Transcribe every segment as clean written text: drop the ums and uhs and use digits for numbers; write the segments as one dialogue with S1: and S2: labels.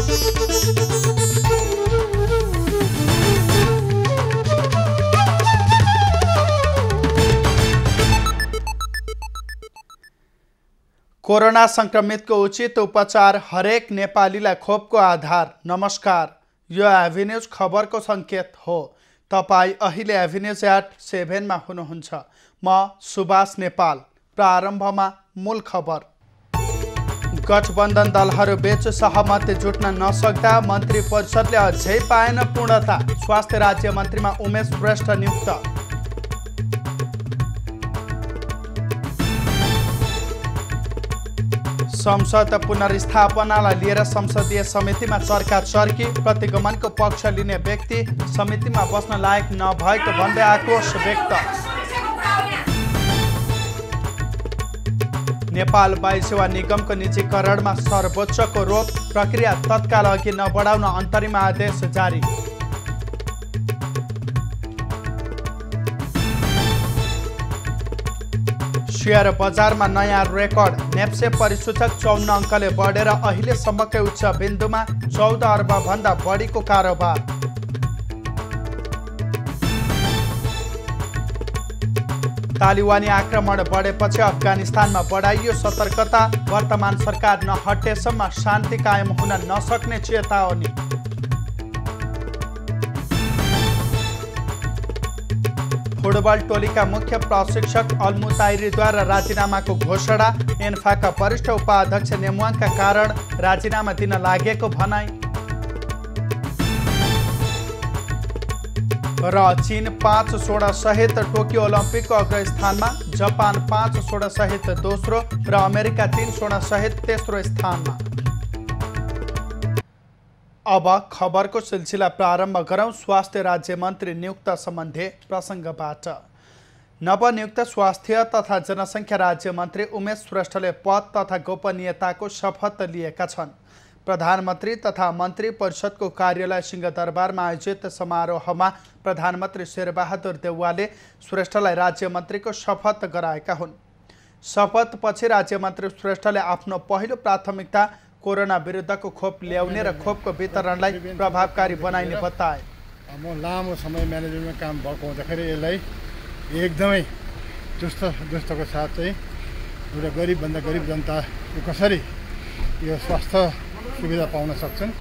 S1: Corona संक्रमितको उचित उपचार हरेक नेपालीलाई खोपको आधार। नमस्कार, यो एभिन्यूज खबरको सङ्केत हो। तपाईँ अहिले एभिन्यूज @7 मा हुनुहुन्छ। म सुभाष नेपाल। प्रारम्भमा मूल खबर। गठबन्धन दलहरू बीच सहमति जुट्न नसक्दा मन्त्री परिषदले अझै पाएन पूर्णता। स्वास्थ्य राज्य मन्त्रीमा उमेश श्रेष्ठ नियुक्त। संसद पुनर्स्थापनालाई लिएर संसदीय समितिमा चर्काचर्की। प्रतिगमनको पक्ष लिने व्यक्ति समितिमा बस्न लायक नभएको भन्दै आक्रोश व्यक्त। नेपाल वायु सेवा निगमको निजीकरणमा सर्वोच्चको रोक। प्रक्रिया तत्काल अघि नबढाउन अन्तरिम आदेश जारी। शेयर बजारमा नयाँ रेकर्ड। नेप्से परिसूचक 54 अङ्कले बढेर अहिलेसम्मकै उच्च बिन्दुमा 14 अर्ब भन्दा बढीको कारोबार। तालिबानी आक्रमण बढेपछि अफगानिस्तानमा बढाइयो सतर्कता। वर्तमान सरकार नहटेसम्म शान्ति कायम हुन नसक्ने चेतावनी। फुटबल टोलीका मुख्य प्रशिक्षक अल्मुताइरीद्वारा राजीनामाको घोषणा। एन्फाका वरिष्ठ उपाध्यक्ष नेमुवाङका कारण राजीनामा दिन लागेको भनाई। र चीन 5 स्वर्ण सहित टोकियो ओलम्पिकको अग्रस्थानमा। जापान 5 स्वर्ण सहित दोस्रो र अमेरिका 3 स्वर्ण सहित तेस्रो स्थानमा। अब खबरको सिलसिला प्रारम्भ गरौँ। स्वास्थ्य राज्य मन्त्री नियुक्त सम्बन्धी प्रसङ्गबाट। नवनियुक्त स्वास्थ्य तथा जनसङ्ख्या राज्य मन्त्री उमेश श्रेष्ठले पद तथा गोपनीयताको शपथ लिएका छन्। प्रधानमन्त्री तथा मन्त्री परिषदको कार्यालय सिंहदरबारमा आयोजित समारोहमा प्रधानमन्त्री शेरबहादुर देउवाले श्रेष्ठलाई राज्य मन्त्रीको शपथ गराएका हुन्। शपथपछि राज्य मन्त्री श्रेष्ठले आफ्नो पहिलो प्राथमिकता कोरोना विरुद्धको खोप ल्याउने र खोपको वितरणलाई प्रभावकारी बनाइने बताए।
S2: म लामो समय म्यानेजमेन्टमा काम भएको हुँदाखेरि यसलाई एकदमै दुस्तको साथ चाहिँ एउटा गरिबभन्दा गरिब जनताको कसरी यो स्वास्थ्य सुविधा पाउन सक्छन्।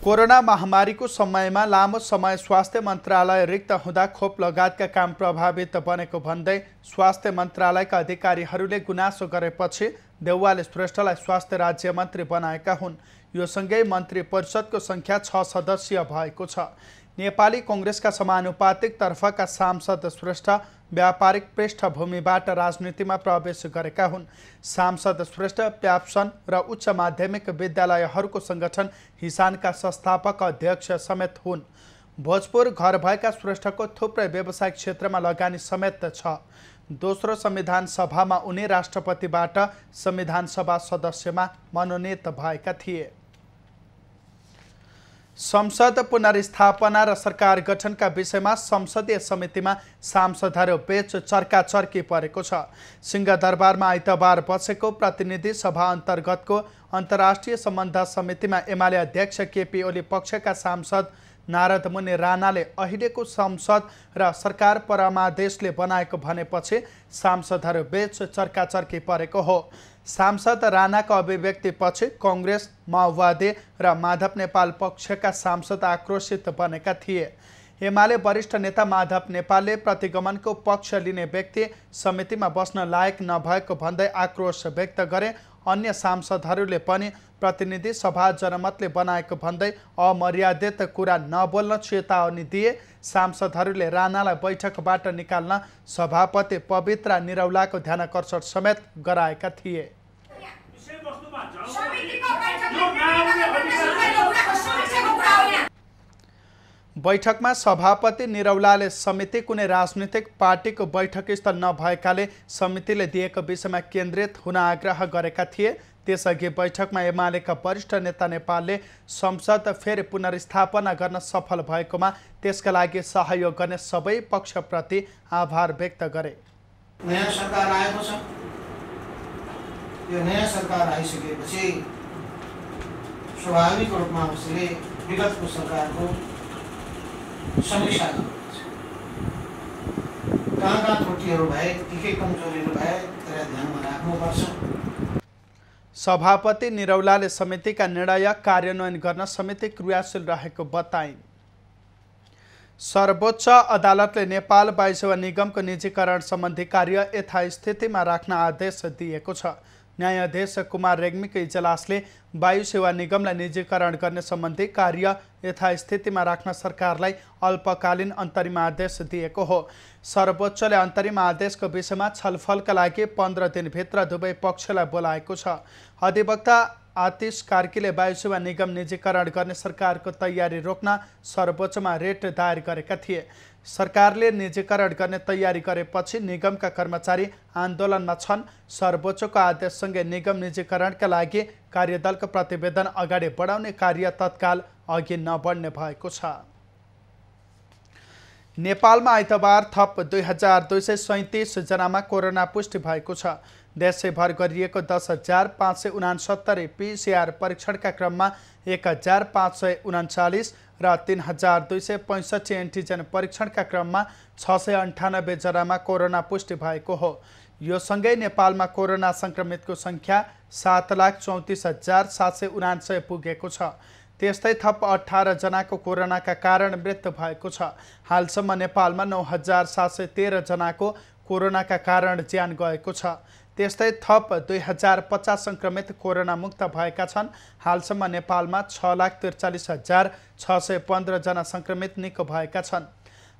S1: कोरोना महामारीको समयमा लामो समय स्वास्थ्य मन्त्रालय रिक्त हुँदा खोप लगायतका काम प्रभावित बनेको भन्दै स्वास्थ्य मन्त्रालयका अधिकारीहरूले गुनासो गरेपछि देउवाले श्रेष्ठलाई स्वास्थ्य राज्य मन्त्री बनाएका हुन्। यो सँगै मन्त्री परिषदको सङ्ख्या 6 सदस्यीय भएको छ। नेपाली कङ्ग्रेसका समानुपातिक तर्फका सांसद श्रेष्ठ व्यापारिक पृष्ठभूमिबाट राजनीतिमा प्रवेश गरेका हुन्। सांसद श्रेष्ठ प्याप्सन र उच्च माध्यमिक विद्यालयहरूको सङ्गठन हिसानका संस्थापक अध्यक्ष समेत हुन्। भोजपुर घर भएका श्रेष्ठको थुप्रै व्यावसायिक क्षेत्रमा लगानी समेत छ। दोस्रो संविधान सभामा उनी राष्ट्रपतिबाट संविधान सभा सदस्यमा मनोनित भएका थिए। संसद पुनर्स्थापना र सरकार गठनका विषयमा संसदीय समितिमा सांसदहरू बीच चर्काचर्की परेको छ। सिंहदरबारमा आइतबार बसेको प्रतिनिधि सभा अन्तर्गतको अन्तर्राष्ट्रिय सम्बन्ध समितिमा एमाले अध्यक्ष केपी ओली पक्षका सांसद नारद मुनि राणाले अहिलेको संसद र सरकार परमादेशले बनाएको भनेपछि सांसदहरू बीच चर्काचर्की परेको हो। सांसद राणाको अभिव्यक्तिपछि कङ्ग्रेस, माओवादी र माधव नेपाल पक्षका सांसद आक्रोशित बनेका थिए। एमाले वरिष्ठ नेता माधव नेपालले प्रतिगमनको पक्ष लिने व्यक्ति समितिमा बस्न लायक नभएको भन्दै आक्रोश व्यक्त गरे। अन्य सांसदहरूले पनि प्रतिनिधि सभा जनमतले बनाएको भन्दै अमर्यादित कुरा नबोल्न चेतावनी दिए। सांसदहरूले राणालाई बैठकबाट निकाल्न सभापति पवित्रा निरौलाको ध्यानकर्षण समेत गराएका थिए। बैठकमा सभापति निरौलाले समिति कुनै राजनीतिक पार्टीको बैठक स्थल नभएकाले समितिले दिएको विषयमा केन्द्रित हुन आग्रह गरेका थिए। त्यसअघि बैठकमा एमालेका वरिष्ठ नेता नेपालले संसद फेरि पुनर्स्थापना गर्न सफल भएकोमा त्यसका लागि सहयोग गर्ने सबै पक्षप्रति आभार व्यक्त गरे।
S3: नयाँ सरकार आएको छ। यो नयाँ सरकार आइसकेपछि स्वाभाविक रूपमा उसले विगतको सरकारको समीक्षा गर्नुपर्छ। कहाँ त्रुटिहरू भए, के कमजोरीहरू भए त्यसलाई ध्यानमा राख्नुपर्छ।
S1: सभापति निरौलाले समितिका निर्णय कार्यान्वयन गर्न समिति क्रियाशील रहेको बताइन्। सर्वोच्च अदालतले नेपाल वायु सेवा निगमको निजीकरण सम्बन्धी कार्य यथास्थितिमा राख्न आदेश दिएको छ। न्यायाधीश कुमार रेग्मीको इजलासले वायु सेवा निगमलाई निजीकरण गर्ने सम्बन्धी कार्य यथास्थितिमा राख्न सरकारलाई अल्पकालीन अन्तरिम आदेश दिएको हो। सर्वोच्चले अन्तरिम आदेशको विषयमा छलफलका लागि 15 दिनभित्र दुवै पक्षलाई बोलाएको छ। अधिवक्ता आतिश कार्कीले वायु सेवा निगम निजीकरण गर्ने सरकारको तयारी रोक्न सर्वोच्चमा रिट दायर गरेका थिए। सरकारले निजीकरण गर्ने तयारी गरेपछि निगमका कर्मचारी आन्दोलनमा छन्। सर्वोच्चको आदेशसँगै निगम निजीकरणका लागि कार्यदलको प्रतिवेदन अगाडि बढाउने कार्य तत्काल अघि नबढ्ने भएको छ। नेपालमा आइतबार थप 2237 जनामा कोरोना पुष्टि भएको छ। देशैभर गरिएको 10,569 PCR परीक्षणका क्रममा 1,539 र 3,265 एन्टिजेन परीक्षणका क्रममा 698 जनामा कोरोना पुष्टि भएको हो। यो सँगै नेपालमा कोरोना सङ्क्रमितको सङ्ख्या 7,34,779 पुगेको छ। त्यस्तै थप 18 जनाको कोरोनाका कारण मृत्यु भएको छ। हालसम्म नेपालमा 9,713 जनाको कोरोनाका कारण ज्यान गएको छ। त्यस्तै थप 2050 सङ्क्रमित कोरोना मुक्त भएका छन्। हालसम्म नेपालमा 6,43,615 जना सङ्क्रमित निको भएका छन्।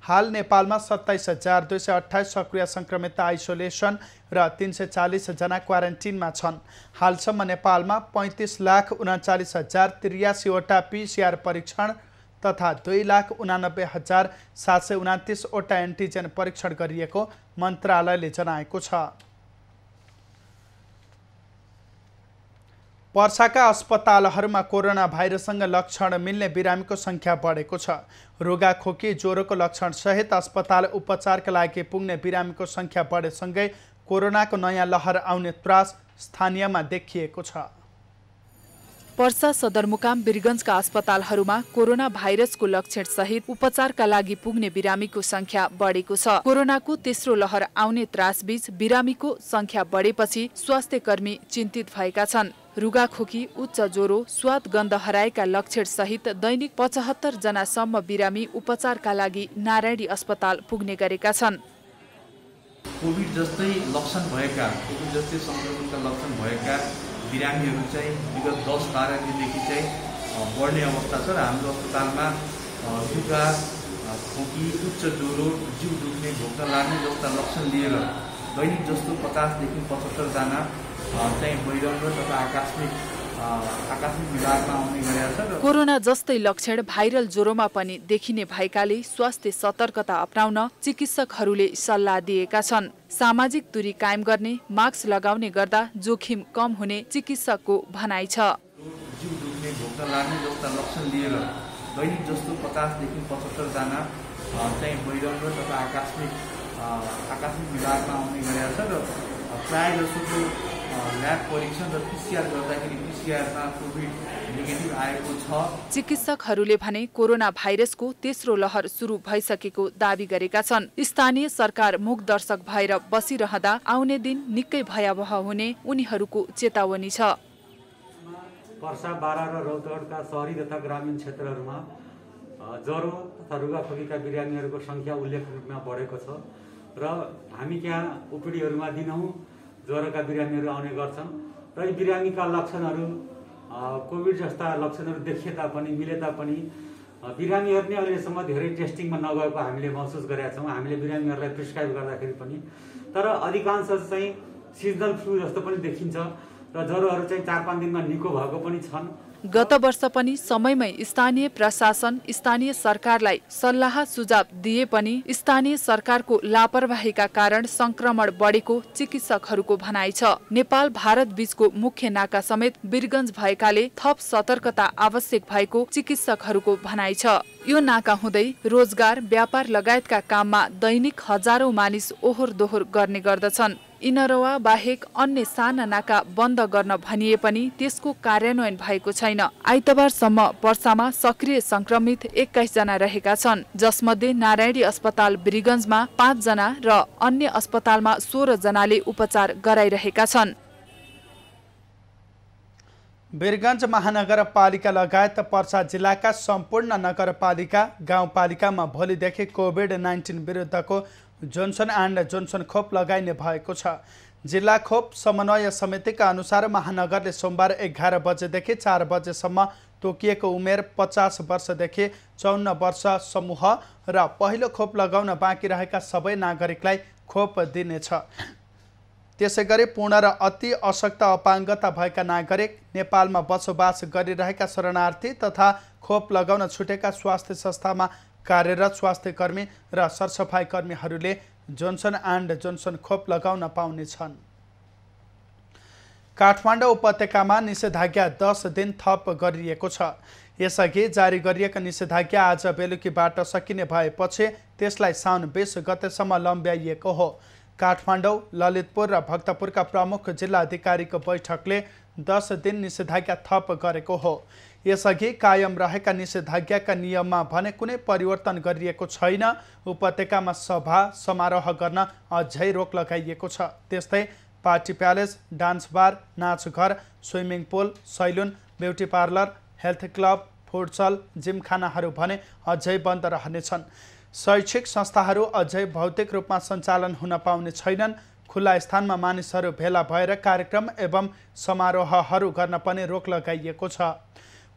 S1: हाल नेपालमा 27,228 सक्रिय सङ्क्रमित आइसोलेसन र 340 जना क्वारेन्टिनमा छन्। हालसम्म नेपालमा 35,39,083 वटा PCR परीक्षण तथा 2,89,729 वटा एन्टिजेन परीक्षण गरिएको मन्त्रालयले जनाएको छ। पर्साका अस्पतालहरूमा कोरोना भाइरससँग लक्षण मिल्ने बिरामीको सङ्ख्या बढेको छ। रुगाखोकी ज्वरोको लक्षणसहित अस्पताल उपचारका लागि पुग्ने बिरामीको सङ्ख्या बढेसँगै कोरोनाको नयाँ लहर आउने त्रास स्थानीयमा देखिएको छ।
S4: पर्सा सदरमुकाम वीरगञ्जका अस्पतालहरूमा कोरोना भाइरसको लक्षण सहित उपचारका लागि पुग्ने बिरामीको संख्या बढेको छ। कोरोनाको तेस्रो लहर आउने त्रासबीच बिरामीको संख्या बढेपछि स्वास्थ्य कर्मी चिन्तित भएका छन्। रुगाखोकी, उच्च ज्वरो, स्वाद गन्ध हराएका लक्षण सहित दैनिक 75 जनासम्म बिरामी उपचारका लागि नारायणी अस्पताल पुग्ने गरेका छन्।
S5: कोभिड जस्तै लक्षण भएका, कोभिड जस्तै संक्रमणका लक्षण भएका बिरामीहरू चाहिँ विगत 10-12 दिनदेखि चाहिँ बढ्ने अवस्था छ र हाम्रो अस्पतालमा रुगा खोकी, उच्च ज्वरो, जिउ दुख्ने, भोक लाग्ने जस्ता लक्षण लिएर दैनिक जस्तो 50 देखि 75 जना चाहिँ बहिरङ्ग तथा आकस्मिक विभागमा आउने गरेका छ।
S4: कोरोना जस्तै लक्षण भाइरल ज्वरोमा पनि देखिने भएकाले स्वास्थ्य सतर्कता अपनाउन चिकित्सकहरूले सल्लाह दिएका छन्। सामाजिक दूरी कायम गर्ने, मास्क लगाउने गर्दा जोखिम कम हुने चिकित्सकको भनाइ छ।
S5: जिउ दुख्ने, भोक लाग्ने जस्ता लक्षण लिएर दैनिक जस्तो 50 देखि 75 जना चाहिँ बहिरङ्ग तथा आकस्मिक विभागमा आउने गरेका छ र प्राय जसोको ल्याब परीक्षण र PCR गर्दाखेरि PCRमा कोभिड नेगेटिभ आएको छ।
S4: चिकित्सकहरूले भने कोरोना भाइरसको तेस्रो लहर सुरु भइसकेको दावी गरेका छन्। स्थानीय सरकार मूकदर्शक भएर बसिरहँदा आउने दिन निकै भयावह हुने उनीहरूको चेतावनी छ।
S6: पर्सा, बारा र रौतहटका शहरी तथा ग्रामीण क्षेत्रहरूमा ज्वरो तथा रुगाखोकीका बिरामीहरूको सङ्ख्या उल्लेखनीय रूपमा बढेको छ र हामी यहाँ ओपिडीहरूमा दिनहुँ ज्वरोका बिरामीहरू आउने गर्छन् र यी बिरामीका लक्षणहरू कोभिड जस्ता लक्षणहरू देखिए तापनि मिले तापनि बिरामीहरू नै अहिलेसम्म धेरै टेस्टिङमा नगएको हामीले महसुस गरेका छौँ। हामीले बिरामीहरूलाई प्रिस्क्राइब गर्दाखेरि पनि, तर अधिकांश चाहिँ सिजनल फ्लू जस्तो पनि देखिन्छ र ज्वरोहरू चाहिँ 4-5 दिनमा निको भएको पनि छन्।
S4: गत वर्ष पनि समयमै स्थानीय प्रशासन, स्थानीय सरकारलाई सल्लाह सुझाव दिए पनि स्थानीय सरकारको लापरवाहीका कारण संक्रमण बढेको चिकित्सकहरूको भनाइ छ। नेपाल भारत बीचको मुख्य नाका समेत वीरगञ्ज भएकाले थप सतर्कता आवश्यक भएको चिकित्सकहरूको भनाइ छ। यो नाका हुँदै रोजगार, व्यापार लगायतका काममा दैनिक हजारौं मानिस ओहोर दोहोर गर्ने गर्दछन्। इनरवा बाहेक अन्य साना नाका बन्द गर्न भनिए पनि त्यसको कार्यान्वयन भएको छैन। आइतबारसम्म पर्सामा सक्रिय संक्रमित 21 जना रहेका छन्, जसमध्ये नारायणी अस्पताल बिरगञ्जमा 5 जना र अन्य अस्पतालमा 16 जनाले उपचार गराइरहेका छन्।
S1: वीरगञ्ज महानगरपालिका लगायत पर्सा जिल्लाका सम्पूर्ण नगरपालिका गाउँपालिकामा भोलिदेखि कोभिड-19 विरुद्धको जोन्सन एन्ड जोन्सन खोप लगाइने भएको छ। जिल्ला खोप समन्वय समितिका अनुसार महानगरले सोमबार 11 बजेदेखि 4 बजेसम्म तोकिएको उमेर 50 वर्षदेखि 54 वर्ष समूह र पहिलो खोप लगाउन बाँकी रहेका सबै नागरिकलाई खोप दिनेछ। त्यसैगरी पूर्ण र अति अशक्त अपाङ्गता भएका नागरिक, नेपालमा बसोबास गरिरहेका शरणार्थी तथा खोप लगाउन छुटेका स्वास्थ्य संस्थामा कार्यरत स्वास्थ्य कर्मी र सरसफाई कर्मीहरूले जोन्सन एन्ड जोन्सन खोप लगाउन पाउनेछन्। काठमाडौँ उपत्यकामा निषेधाज्ञा 10 दिन थप गरिएको छ। यसअघि जारी गरिएका निषेधाज्ञा आज बेलुकीबाट सकिने भएपछि त्यसलाई साउन 20 गतेसम्म लम्ब्याइएको हो। काठमाडौँ, ललितपुर र भक्तपुरका प्रमुख जिल्ला अधिकारीको बैठकले 10 दिन निषेधाज्ञा थप गरेको हो। यसअघि कायम रहेका निषेधाज्ञाका नियममा भने कुनै परिवर्तन गरिएको छैन। उपत्यकामा सभा समारोह गर्न अझै रोक लगाइएको छ। त्यस्तै पार्टी प्यालेस, डान्स बार, नाचघर, swimming pool, salon, beauty parlour, health club, futsal, जिमखानाहरू भने अझै बन्द रहनेछन्। शैक्षिक संस्थाहरू अझै भौतिक रूपमा सञ्चालन हुन पाउने छैनन्। खुला स्थानमा मानिसहरू भेला भएर कार्यक्रम एवं समारोहहरू गर्न पनि रोक लगाइएको छ।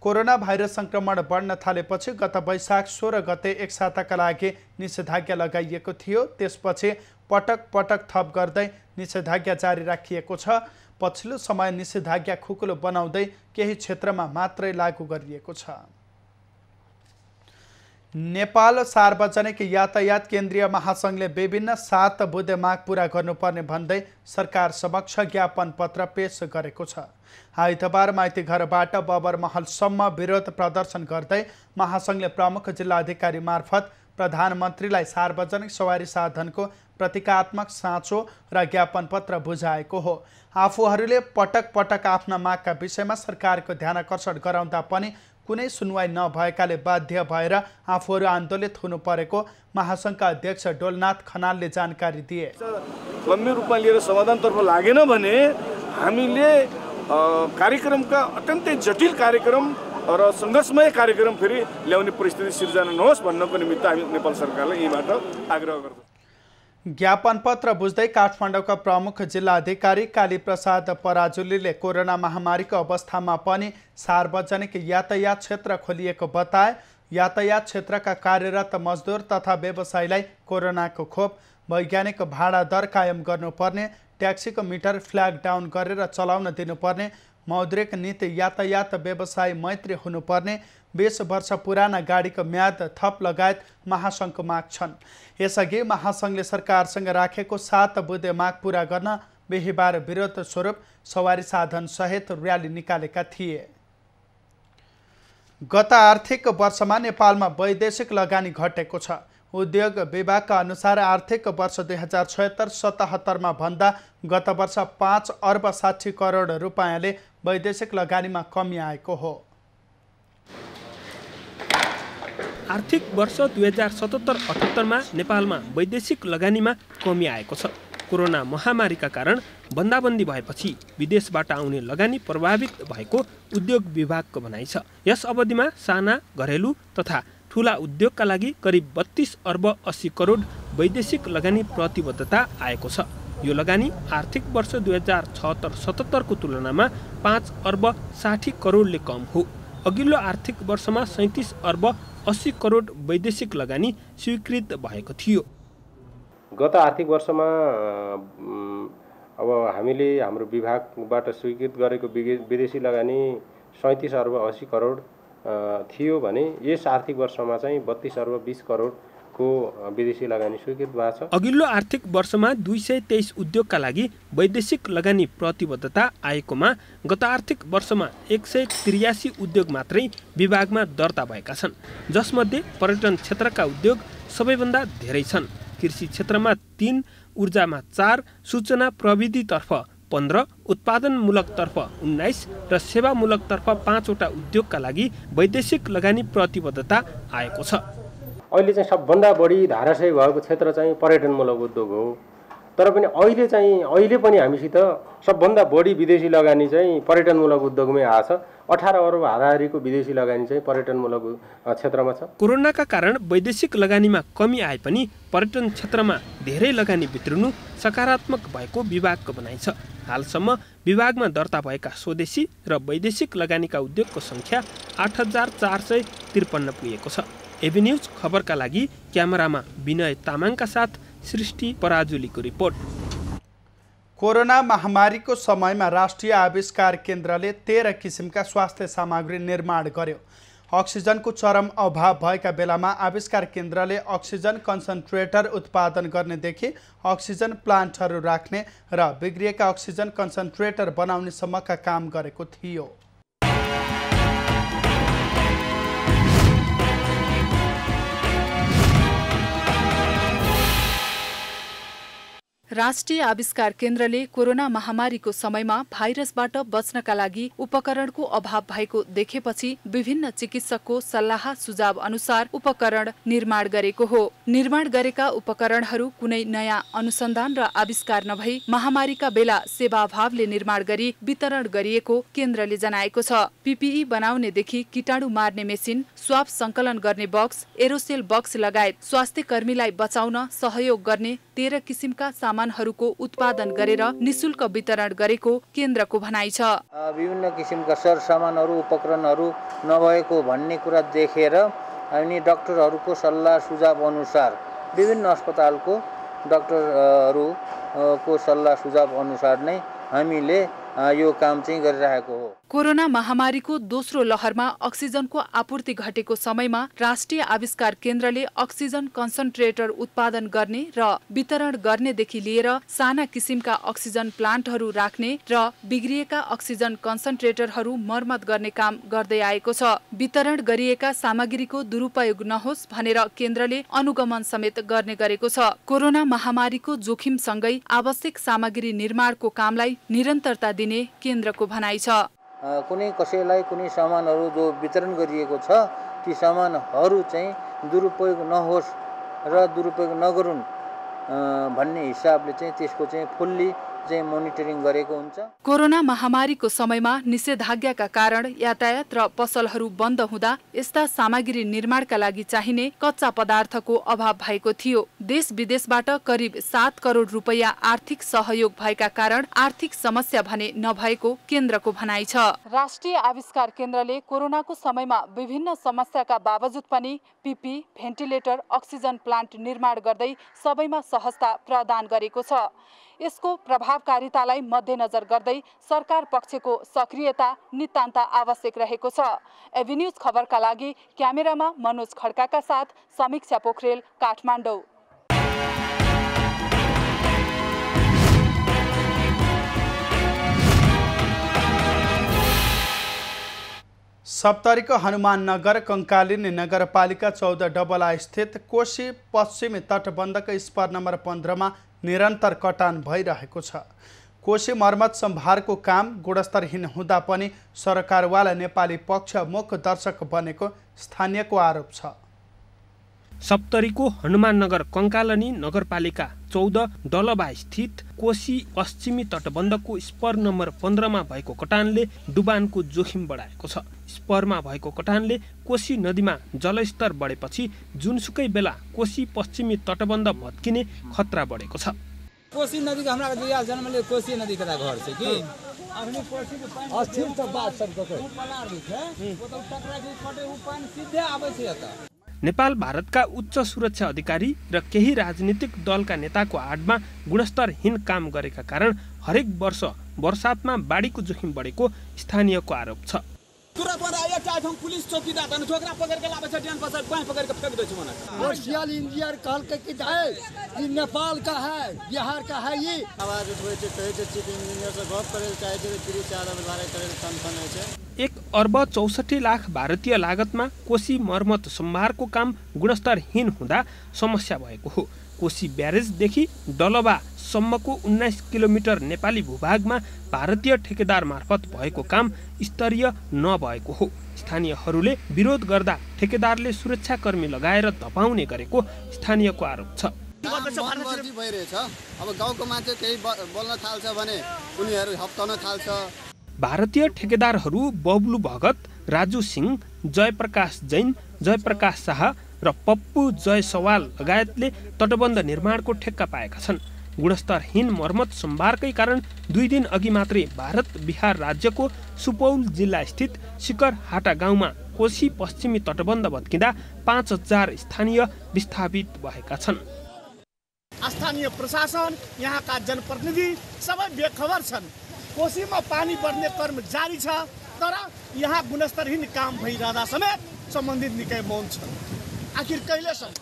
S1: कोरोना भाइरस संक्रमण बढ्न थालेपछि गत वैशाख 16 गते एक साताका लागि निषेधाज्ञा लगाइएको थियो। त्यसपछि पटक पटक थप गर्दै निषेधाज्ञा जारी राखिएको छ। पछिल्लो समय निषेधाज्ञा खुकुलो बनाउँदै केही क्षेत्रमा मात्रै लागू गरिएको छ। नेपाल सार्वजनिक यातायात केन्द्रीय महासङ्घले विभिन्न 7 बुँदे माग पूरा गर्नुपर्ने भन्दै सरकार समक्ष ज्ञापन पत्र पेश गरेको छ। आइतबार माइती घरबाट बबर महलसम्म विरोध प्रदर्शन गर्दै महासङ्घले प्रमुख जिल्ला अधिकारी मार्फत प्रधानमन्त्रीलाई सार्वजनिक सवारी साधनको प्रतीकात्मक साँचो र ज्ञापन पत्र बुझाएको हो। आफूहरूले पटक पटक आफ्ना मागका विषयमा सरकारको ध्यानकर्षण गराउँदा पनि कुनै सुनवाई नभएकाले बाध्य भएर आफूहरू आन्दोलित हुनु परेको महासङ्घका अध्यक्ष डोलनाथ खनालले जानकारी दिए।
S7: गम्भीर रूपमा लिएर समाधानतर्फ लागेन भने हामीले कार्यक्रमका अत्यन्तै जटिल कार्यक्रम र सङ्घर्षमय कार्यक्रम फेरि ल्याउने परिस्थिति सिर्जना नहोस् भन्नको निमित्त हामी नेपाल सरकारलाई यहीबाट आग्रह गर्छौँ।
S1: ज्ञापन पत्र बुझ्दै काठमाडौँका प्रमुख जिल्ला अधिकारी कालीप्रसाद पराजुलीले कोरोना महामारीको अवस्थामा पनि सार्वजनिक यातायात क्षेत्र खोलिएको बताए। यातायात क्षेत्रका कार्यरत मजदुर तथा व्यवसायीलाई कोरोनाको खोप, वैज्ञानिक भाडा दर कायम गर्नुपर्ने, ट्याक्सीको मिटर फ्ल्याग डाउन गरेर चलाउन दिनुपर्ने, मौद्रिक नीति यातायात व्यवसाय मैत्री हुनुपर्ने, 20 वर्ष पुराना गाडीको म्याद थप लगायत महासङ्घको माग छन्। यसअघि महासङ्घले सरकारसँग राखेको 7 बुँदे माग पूरा गर्न बिहिबार विरोध स्वरूप सवारी साधन सहित र्याली निकालेका थिए। गत आर्थिक वर्षमा नेपालमा वैदेशिक लगानी घटेको छ। उद्योग विभागका अनुसार आर्थिक वर्ष 2076-77 मा भन्दा गत वर्ष 5 अर्ब 60 करोड रुपैयाँले वैदेशिक लगानीमा कमी आएको हो।
S8: आर्थिक वर्ष 2077-78 मा नेपालमा वैदेशिक लगानीमा कमी आएको छ। कोरोना महामारीका कारण बन्दाबन्दी भएपछि विदेशबाट आउने लगानी प्रभावित भएको उद्योग विभागको भनाइ छ। यस अवधिमा साना, घरेलु तथा ठूला उद्योगका लागि करिब 32 अर्ब 80 करोड वैदेशिक लगानी प्रतिबद्धता आएको छ। यो लगानी आर्थिक वर्ष 2076-77 को तुलनामा 5 अर्ब 60 करोडले कम हो। अघिल्लो आर्थिक वर्षमा 37 अर्ब 80 करोड वैदेशिक लगानी स्वीकृत भएको थियो।
S9: गत आर्थिक वर्षमा अब हामीले हाम्रो विभागबाट स्वीकृत गरेको विदेशी लगानी 37 अर्ब 80 करोड थियो भने यस आर्थिक वर्षमा चाहिँ 32 अर्ब 20 करोडको विदेशी लगानी स्वीकृत भएको छ।
S8: अघिल्लो आर्थिक वर्षमा 223 उद्योगका लागि वैदेशिक लगानी प्रतिबद्धता आएकोमा गत आर्थिक वर्षमा 183 उद्योग मात्रै विभागमा दर्ता भएका छन्, जसमध्ये पर्यटन क्षेत्रका उद्योग सबैभन्दा धेरै छन्। कृषि क्षेत्रमा 3 ऊर्जामा 4, सूचना प्रविधितर्फ 15, उत्पादनमूलकतर्फ 19 र सेवामूलकतर्फ 5 वटा उद्योगका लागि वैदेशिक लगानी प्रतिबद्धता आएको छ।
S9: अहिले चाहिँ सबभन्दा बढी धाराशय भएको क्षेत्र चाहिँ पर्यटनमूलक उद्योग हो। तर पनि अहिले पनि हामीसित सबभन्दा बढी विदेशी लगानी चाहिँ पर्यटनमूलक उद्योगमै आछ। 18 अर्ब हाराहारीको विदेशी लगानी चाहिँ पर्यटनमूलक क्षेत्रमा छ।
S8: कोरोनाका कारण वैदेशिक लगानीमा कमी आए पनि पर्यटन क्षेत्रमा धेरै लगानी भित्रिनु सकारात्मक भएको विभागको भनाइ छ। हालसम्म विभागमा दर्ता भएका स्वदेशी र वैदेशिक लगानीका उद्योगको सङ्ख्या 8453 पुगेको छ। एबी न्यूज खबरका लागि क्यामेरामा विनय तामाङका साथ सृष्टि पराजुलीको रिपोर्ट।
S1: कोरोना महामारीको समयमा राष्ट्रिय आविष्कार केन्द्रले 13 किसिमका स्वास्थ्य सामग्री निर्माण गर्यो। अक्सिजनको चरम अभाव भएका बेलामा आविष्कार केन्द्रले अक्सिजन कन्सन्ट्रेटर उत्पादन गर्नेदेखि अक्सिजन प्लान्टहरू राख्ने र बिग्रिएका अक्सिजन कन्सन्ट्रेटर बनाउने सम्मका काम गरेको थियो।
S4: राष्ट्रिय आविष्कार केन्द्रले कोरोना महामारीको समयमा भाइरसबाट बच्नका लागि उपकरणको अभाव भएको देखेपछि विभिन्न चिकित्सकको सल्लाह सुझाव अनुसार उपकरण निर्माण गरेको हो। निर्माण गरेका उपकरणहरू कुनै नयाँ अनुसन्धान र आविष्कार नभई महामारीका बेला सेवाभावले निर्माण गरी वितरण गरिएको केन्द्रले जनाएको छ। पीपीई बनाउनेदेखि कीटाणु मार्ने मेसिन, स्वाब संकलन गर्ने बक्स, एरोसेल बक्स लगायत स्वास्थ्य कर्मीलाई बचाउन सहयोग गर्ने 13 किसिमका सामानहरूको उत्पादन गरेर निशुल्क वितरण गरेको केन्द्रको भनाइ छ।
S10: विभिन्न किसिमका सरसामानहरू उपकरणहरू नभएको भन्ने कुरा देखेर हामी डाक्टरहरूको सल्लाह सुझाव अनुसार विभिन्न अस्पतालको डाक्टरहरूको सल्लाह सुझाव अनुसार नै हामीले यो काम चाहिँ गरिरहेको हो।
S4: कोरोना महामारीको दोस्रो लहरमा अक्सिजनको आपूर्ति घटेको समयमा राष्ट्रिय आविष्कार केन्द्रले अक्सिजन कन्सन्ट्रेटर उत्पादन गर्ने र वितरण गर्नेदेखि लिएर साना किसिमका अक्सिजन प्लान्टहरू राख्ने र बिग्रिएका अक्सिजन कन्सन्ट्रेटरहरू मर्मत गर्ने काम गर्दै आएको छ। वितरण गरिएका सामग्रीको दुरुपयोग नहोस् भनेर केन्द्रले अनुगमन समेत गर्ने गरेको छ। कोरोना महामारीको जोखिमसँगै आवश्यक सामग्री निर्माणको कामलाई निरन्तरता दिने केन्द्रको भनाइ छ।
S10: कुनै कसैलाई कुनै सामानहरू जो वितरण गरिएको छ ती सामानहरू चाहिँ दुरुपयोग नहोस् र दुरुपयोग नगरून् भन्ने हिसाबले चाहिँ त्यसको चाहिँ फुल्ली चाहिँ मोनिटरिङ गरेको हुन्छ।
S4: कोरोना महामारीको समयमा निषेधाज्ञाका कारण यातायात र पसलहरू बन्द हुँदा यस्ता सामग्री निर्माणका लागि चाहिने कच्चा पदार्थको अभाव भएको थियो। देश विदेशबाट करिब 7 करोड रुपैयाँ आर्थिक सहयोग भएका कारण आर्थिक समस्या भने नभएको केन्द्रको भनाइ छ। राष्ट्रिय आविष्कार केन्द्रले कोरोनाको समयमा विभिन्न समस्याका बावजुद पनि पीपी, भेन्टिलेटर, अक्सिजन प्लान्ट निर्माण गर्दै सबैमा सहजता प्रदान गरेको छ। यसको प्रभावकारितालाई मध्यनजर गर्दै सरकार पक्षको सक्रियता नितान्त आवश्यक रहेको छ। एबी न्यूज खबरका लागि क्यामेरामा मनोज खड्काका साथ समीक्षा पोखरेल, काठमाडौँ।
S1: सप्तरीको हनुमाननगर कंकालिनी नगरपालिका 14 डबला स्थित कोशी पश्चिमी तटबन्धको स्पर नम्बर 15 मा निरन्तर कटान भइरहेको छ। कोशी मर्मत सम्भारको काम गुणस्तरहीन हुँदा पनि सरकारवाला नेपाली पक्ष मुख दर्शक बनेको स्थानीयको आरोप छ।
S8: सप्तरीको हनुमाननगर कंकालिनी नगरपालिका 14 डलबा स्थित कोशी पश्चिमी तटबन्धको स्पर नम्बर 15 मा भएको कटानले डुबानको जोखिम बढाएको छ। स्परमा भएको कटानले कोशी नदीमा जलस्तर बढेपछि जुनसुकै बेला कोशी पश्चिमी तटबन्ध भत्किने खतरा बढेको छ।
S11: कोशी नदी का हमरा दिया जन्मले कोशी नदी का घर छै कि अपने कोशी के पानी अस्थिर त बात सब को पलार भी छै वो तो टकरा के फटे उ पानी सीधे आबै छै एता।
S8: नेपाल भारतका उच्च सुरक्षा अधिकारी र केही राजनीतिक दलका नेताको आडमा गुणस्तरहीन काम गरेका कारण हरेक वर्ष वर्षातमा बाढीको जोखिम बढेको स्थानीयको आरोप छ।
S11: तुरंत वाला एक ठाउँ पुलिस चौकीदार तने ठोकरा पकड़ के लाबे छै ध्यान पर पानी पकड़ के फेंक दे छै मने।
S12: कोर्शियल इंजीनियर कहल के कि है ये नेपाल का है, बिहार का है। ये
S13: आवाज उठबै छै कहै छै चीफ इंजीनियर से गप करे चाहे छै फ्री से आधा बारे करे काम करने छै।
S8: 1 अर्ब 64 लाख भारतीय लागतमा कोशी मर्मत सम्भारको काम गुणस्तरहीन हुँदा समस्या भएको हो। कोशी ब्यारेजदेखि डलबासम्मको 19 किलोमिटर नेपाली भूभागमा भारतीय ठेकेदार मार्फत भएको काम स्तरीय नभएको हो। स्थानीयहरूले विरोध गर्दा ठेकेदारले सुरक्षाकर्मी लगाएर धपाउने गरेको स्थानीयको आरोप छ।
S13: मनमर्जी भइरहेछ। अब गाउँको मान्छे केही बोल्न थाल्छ भने उनीहरू हप्ताउन थाल्छ।
S8: भारतीय ठेकेदारहरू बब्लु भगत, राजु सिंह, जयप्रकाश जैन, जयप्रकाश शाह र पप्पू जयसवाल लगायतले तटबन्ध निर्माणको ठेक्का पाएका छन्। गुणस्तरहीन मर्मत सम्भारकै कारण 2 दिन अघि मात्रै भारत बिहार राज्यको सुपौल जिल्ला स्थित शिखरहाटा गाउँमा कोशी पश्चिमी तटबन्ध भत्किँदा 5000 स्थानीय विस्थापित भएका छन्।
S14: स्थानीय प्रशासन, यहाँका जनप्रतिनिधि सबै बेखबर छन्। कोशीमा पानी बढ्ने क्रम जारी छ, तर यहाँ गुणस्तरहीन काम भइरहँदा समेत सम्बन्धित निकाय मौन छन्। आखिर कहिलेसम्म?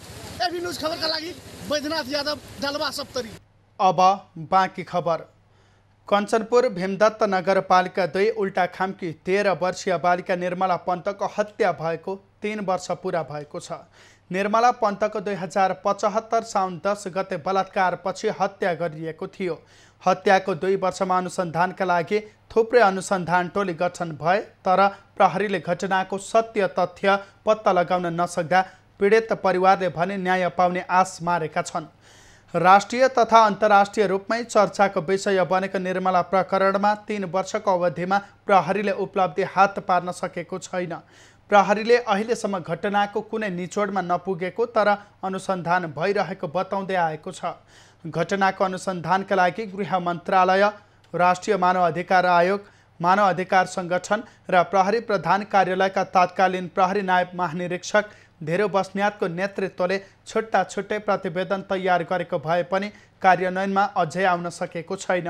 S14: एबी न्युज खबरका लागि बैद्यनाथ यादव, डलबा सप्तरी।
S1: अब बाँकी खबर। कञ्चनपुर भीमदत्त नगरपालिका 2 उल्टाखामकी 13 वर्षीय बालिका निर्मला पन्तको हत्या भएको 3 वर्ष पुरा भएको छ। निर्मला पन्तको 2075 साउन 10 गते बलात्कारपछि हत्या गरिएको थियो। हत्याको 2 वर्षमा अनुसन्धानका लागि थुप्रै अनुसन्धान टोली गठन भए, तर प्रहरीले घटनाको सत्य तथ्य पत्ता लगाउन नसक्दा पीडित परिवारले भने न्याय पाउने आश मारेका छन्। राष्ट्रिय तथा अन्तर्राष्ट्रिय रूपमै चर्चाको विषय बनेको निर्मला प्रकरणमा 3 वर्षको अवधिमा प्रहरीले उपलब्धि हात पार्न सकेको छैन। प्रहरीले अहिलेसम्म घटनाको कुनै निचोडमा नपुगेको तर अनुसन्धान भइरहेको बताउँदै आएको छ। घटनाको अनुसन्धानका लागि गृह मन्त्रालय, राष्ट्रिय मानव अधिकार आयोग, मानव अधिकार सङ्गठन र प्रहरी प्रधान कार्यालयका तत्कालीन प्रहरी नायब महानिरीक्षक धेरै बस्नेतको नेतृत्वले छुट्टा छुट्टै प्रतिवेदन तयार गरेको भए पनि कार्यान्वयनमा अझै आउन सकेको छैन।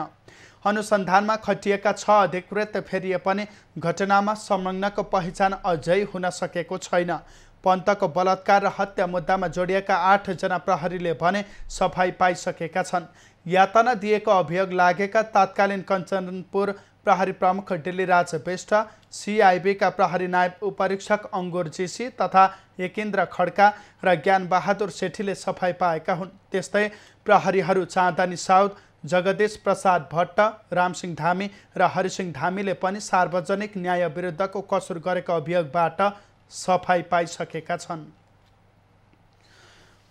S1: अनुसन्धानमा खटिएका 6 अधिकृत फेरिए पनि घटनामा संलग्नको पहिचान अझै हुन सकेको छैन। पन्तको बलात्कार र हत्या मुद्दामा जोडिएका 8 जना प्रहरीले भने सफाई पाइसकेका छन्। यातना दिएको अभियोग लागेका तत्कालीन कञ्चनपुर प्रहरी प्रमुख डिल्लीराज विष्ट, सिआइबीका प्रहरी नायब उपरीक्षक अङ्गुर जीसी तथा एकेन्द्र खड्का र ज्ञान बहादुर सेठीले सफाई पाएका हुन्। त्यस्तै प्रहरीहरू चाँदनी साउद, जगदीश प्रसाद भट्ट, रामसिंह धामी र हरिसिंह धामीले पनि सार्वजनिक न्याय विरुद्धको कसुर गरेको अभियोगबाट सफाई पाइसकेका छन्।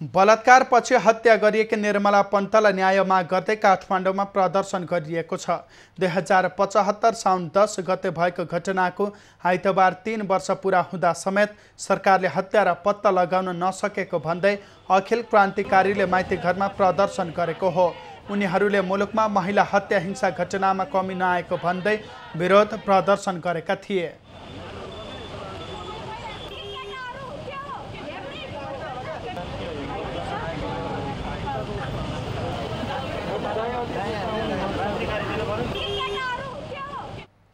S1: बलात्कारपछि हत्या गरिएकी निर्मला पन्तलाई न्याय माग गर्दै काठमाडौँमा प्रदर्शन गरिएको छ। 2075 साउन 10 गते भएको घटनाको आइतबार 3 वर्ष पुरा हुँदा समेत सरकारले हत्यारा पत्ता लगाउन नसकेको भन्दै अखिल क्रान्तिकारीले माइती घरमा प्रदर्शन गरेको हो। उनीहरूले मुलुकमा महिला हत्या हिंसा घटनामा कमी नआएको भन्दै विरोध प्रदर्शन गरेका थिए।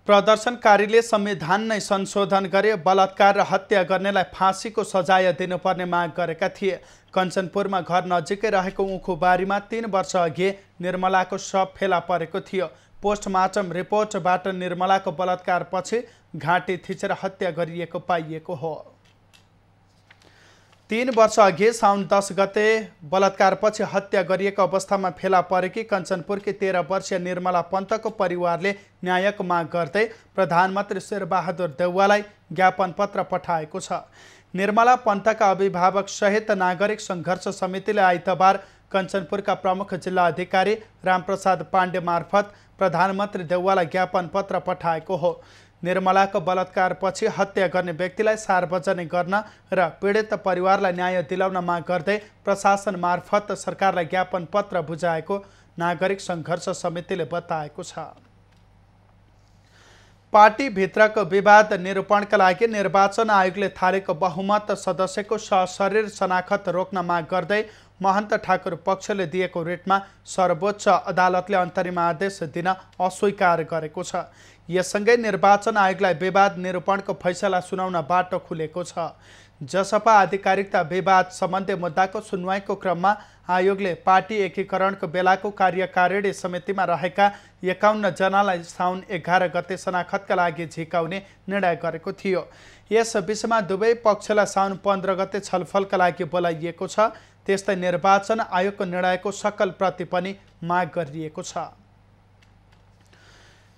S1: प्रदर्शनकारीले संविधान नै संशोधन गरे बलात्कार र हत्या गर्नेलाई फाँसीको सजाय दिनुपर्ने माग गरेका थिए। कञ्चनपुरमा घर नजिकै रहेको उखुबारीमा 3 वर्ष अघि निर्मलाको शव फेला परेको थियो। पोस्टमार्टम रिपोर्टबाट निर्मलाको बलात्कारपछि घाँटी थिचेर हत्या गरिएको पाइएको हो। 3 वर्ष अघि साउन 10 गते बलात्कारपछि हत्या गरिएको अवस्थामा फेला परेकी कञ्चनपुरकी 13 वर्षीय निर्मला पन्तको परिवारले न्यायको माग गर्दै प्रधानमन्त्री शेरबहादुर देउवालाई ज्ञापन पत्र पठाएको छ। निर्मला पन्तका अभिभावक सहित नागरिक सङ्घर्ष समितिले आइतबार कञ्चनपुरका प्रमुख जिल्ला अधिकारी रामप्रसाद पाण्डे मार्फत प्रधानमन्त्री देउवालाई ज्ञापन पत्र पठाएको हो। निर्मलाको बलात्कारपछि हत्या गर्ने व्यक्तिलाई सार्वजनिक गर्न र पीडित परिवारलाई न्याय दिलाउन माग गर्दै प्रशासन मार्फत सरकारलाई ज्ञापन पत्र बुझाएको नागरिक सङ्घर्ष समितिले बताएको छ। पार्टीभित्रको विवाद निरूपणका लागि निर्वाचन आयोगले थालेको बहुमत सदस्यको सशरीर शनाखत रोक्न माग गर्दै महन्त ठाकुर पक्षले दिएको रिटमा सर्वोच्च अदालतले अन्तरिम आदेश दिन अस्वीकार गरेको छ। यससँगै निर्वाचन आयोगलाई विवाद निरूपणको फैसला सुनाउन बाटो खुलेको छ। जसपा आधिकारिकता विवाद सम्बन्धी मुद्दाको सुनवाईको क्रममा आयोगले पार्टी एकीकरणको बेलाको कार्यकारिणी समितिमा रहेका 51 जनालाई साउन 11 गते शनाखतका लागि झिकाउने निर्णय गरेको थियो। यस विषयमा दुवै पक्षलाई साउन 15 गते छलफलका लागि बोलाइएको छ। त्यस्तै निर्वाचन आयोगको निर्णयको सकल प्रति पनि माग गरिएको छ।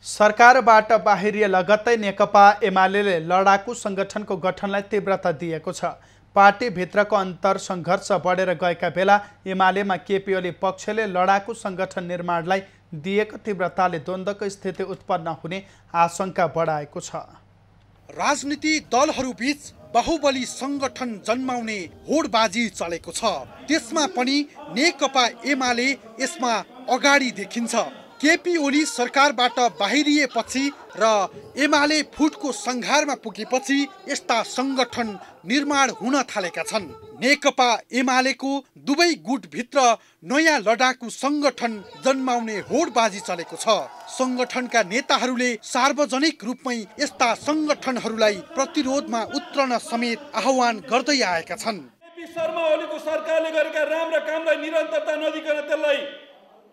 S1: सरकारबाट बाहिरिए लगत्तै नेकपा एमाले लडाकु संगठनको गठनलाई तीव्रता दिएको छ। पार्टीभित्रको अन्तर सङ्घर्ष बढेर गएका बेला एमालेमा केपी ओली पक्षले लडाकु संगठन निर्माणलाई दिएको तीव्रताले द्वन्द्वको स्थिति उत्पन्न हुने आशंका बढाएको छ।
S15: राजनीतिक दलहरूबीच बाहुबली संगठन जन्माउने होडबाजी चलेको छ। त्यसमा पनि नेकपा एमाले यसमा अगाडि देखिन्छ। केपी ओली सरकारबाट बाहिरिएपछि र एमाले फुटको संघारमा पुगेपछि यस्ता संगठन निर्माण हुन थालेका छन्। नेकपा एमालेको दुवै गुटभित्र नयाँ लडाकु संगठन जन्माउने होडबाजी चलेको छ। संगठनका नेताहरूले सार्वजनिक रूपमै यस्ता संगठनहरूलाई प्रतिरोधमा उत्रन समेत आह्वान गर्दै आएका छन्।
S16: केपी शर्मा ओलीको सरकारले गरेका राम्रा कामलाई निरन्तरता नदिकन त्यसलाई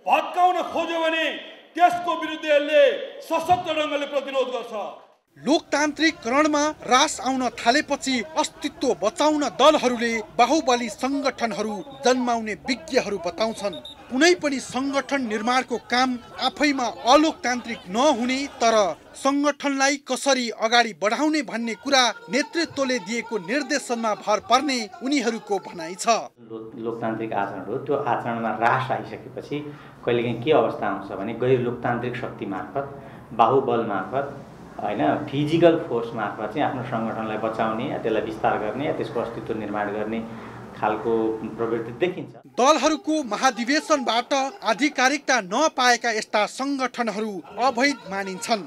S16: भत्काउन खोज्यो भने त्यसको विरुद्ध यसले सशक्त ढङ्गले प्रतिरोध गर्छ।
S15: लोकतान्त्रिकरणमा रास आउन थालेपछि अस्तित्व बचाउन दलहरूले बाहुबली संगठनहरू जन्माउने विज्ञहरू बताउँछन्। कुनै पनि संगठन निर्माणको काम आफैमा अलोकतान्त्रिक नहुने तर संगठनलाई कसरी अगाडि बढाउने भन्ने कुरा नेतृत्वले दिएको निर्देशनमा भर पर्ने उनीहरूको भनाइ छ।
S17: लोकतान्त्रिक आचरण हो, त्यो आचरणमा रास आइसकेपछि कहिलेकाहीँ के अवस्था आउँछ भने गैर लोकतान्त्रिक शक्ति मार्फत, बाहुबल मार्फत हैन, फिजिकल फोर्स मार्फत चाहिँ आफ्नो संगठनलाई बचाउने, त्यसलाई विस्तार गर्ने, त्यसको अस्तित्व निर्माण गर्ने खालको प्रवृत्ति देखिन्छ।
S15: दलहरूको महाधिवेशनबाट आधिकारिकता नपाएका यस्ता संगठनहरू अवैध मानिन्छन्।